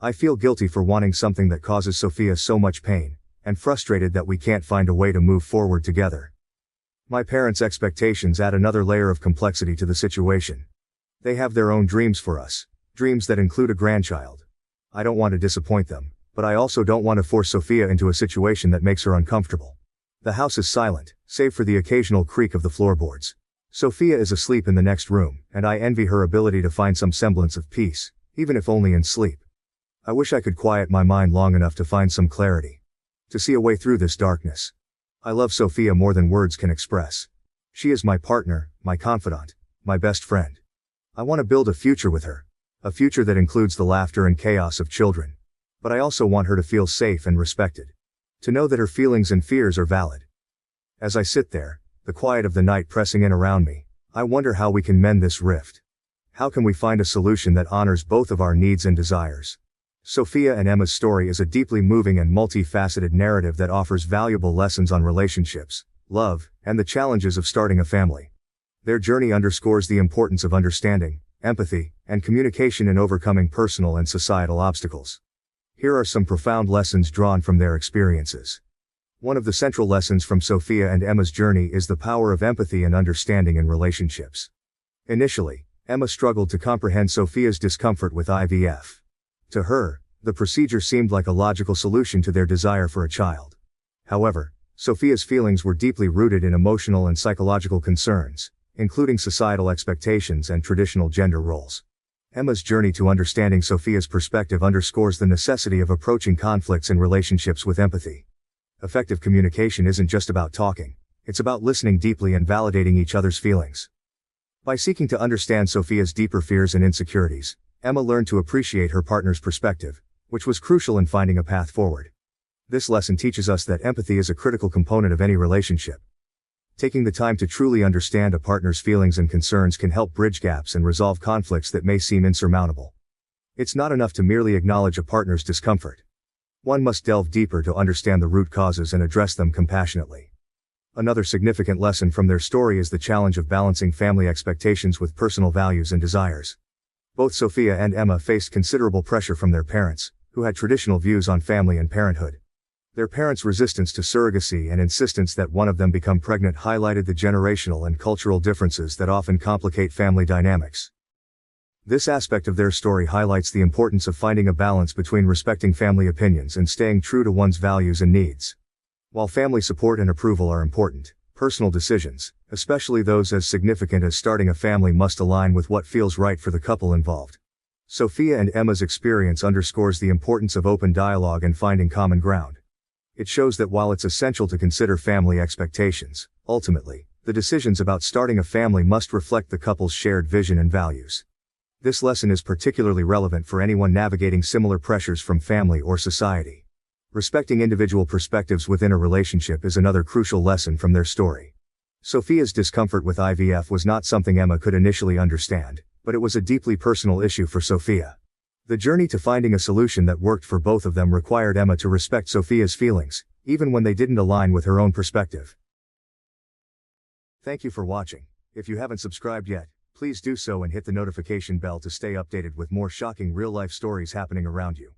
Speaker 1: I feel guilty for wanting something that causes Sophia so much pain, and frustrated that we can't find a way to move forward together. My parents' expectations add another layer of complexity to the situation. They have their own dreams for us, dreams that include a grandchild. I don't want to disappoint them, But I also don't want to force Sophia into a situation that makes her uncomfortable. The house is silent, save for the occasional creak of the floorboards. Sophia is asleep in the next room, and I envy her ability to find some semblance of peace, even if only in sleep. I wish I could quiet my mind long enough to find some clarity. To see a way through this darkness. I love Sophia more than words can express. She is my partner, my confidant, my best friend. I want to build a future with her. A future that includes the laughter and chaos of children. But I also want her to feel safe and respected. To know that her feelings and fears are valid. As I sit there, the quiet of the night pressing in around me, I wonder how we can mend this rift. How can we find a solution that honors both of our needs and desires? Sophia and Emma's story is a deeply moving and multifaceted narrative that offers valuable lessons on relationships, love, and the challenges of starting a family. Their journey underscores the importance of understanding, empathy, and communication in overcoming personal and societal obstacles. Here are some profound lessons drawn from their experiences. One of the central lessons from Sophia and Emma's journey is the power of empathy and understanding in relationships. Initially, Emma struggled to comprehend Sophia's discomfort with IVF. To her, the procedure seemed like a logical solution to their desire for a child. However, Sophia's feelings were deeply rooted in emotional and psychological concerns, including societal expectations and traditional gender roles. Emma's journey to understanding Sophia's perspective underscores the necessity of approaching conflicts in relationships with empathy. Effective communication isn't just about talking, it's about listening deeply and validating each other's feelings. By seeking to understand Sophia's deeper fears and insecurities, Emma learned to appreciate her partner's perspective, which was crucial in finding a path forward. This lesson teaches us that empathy is a critical component of any relationship. Taking the time to truly understand a partner's feelings and concerns can help bridge gaps and resolve conflicts that may seem insurmountable. It's not enough to merely acknowledge a partner's discomfort. One must delve deeper to understand the root causes and address them compassionately. Another significant lesson from their story is the challenge of balancing family expectations with personal values and desires. Both Sophia and Emma faced considerable pressure from their parents, who had traditional views on family and parenthood. Their parents' resistance to surrogacy and insistence that one of them become pregnant highlighted the generational and cultural differences that often complicate family dynamics. This aspect of their story highlights the importance of finding a balance between respecting family opinions and staying true to one's values and needs. While family support and approval are important, personal decisions, especially those as significant as starting a family, must align with what feels right for the couple involved. Sophia and Emma's experience underscores the importance of open dialogue and finding common ground. It shows that while it's essential to consider family expectations, ultimately, the decisions about starting a family must reflect the couple's shared vision and values. This lesson is particularly relevant for anyone navigating similar pressures from family or society. Respecting individual perspectives within a relationship is another crucial lesson from their story. Sophia's discomfort with IVF was not something Emma could initially understand, but it was a deeply personal issue for Sophia. The journey to finding a solution that worked for both of them required Emma to respect Sophia's feelings, even when they didn't align with her own perspective. Thank you for watching. If you haven't subscribed yet, please do so and hit the notification bell to stay updated with more shocking real-life stories happening around you.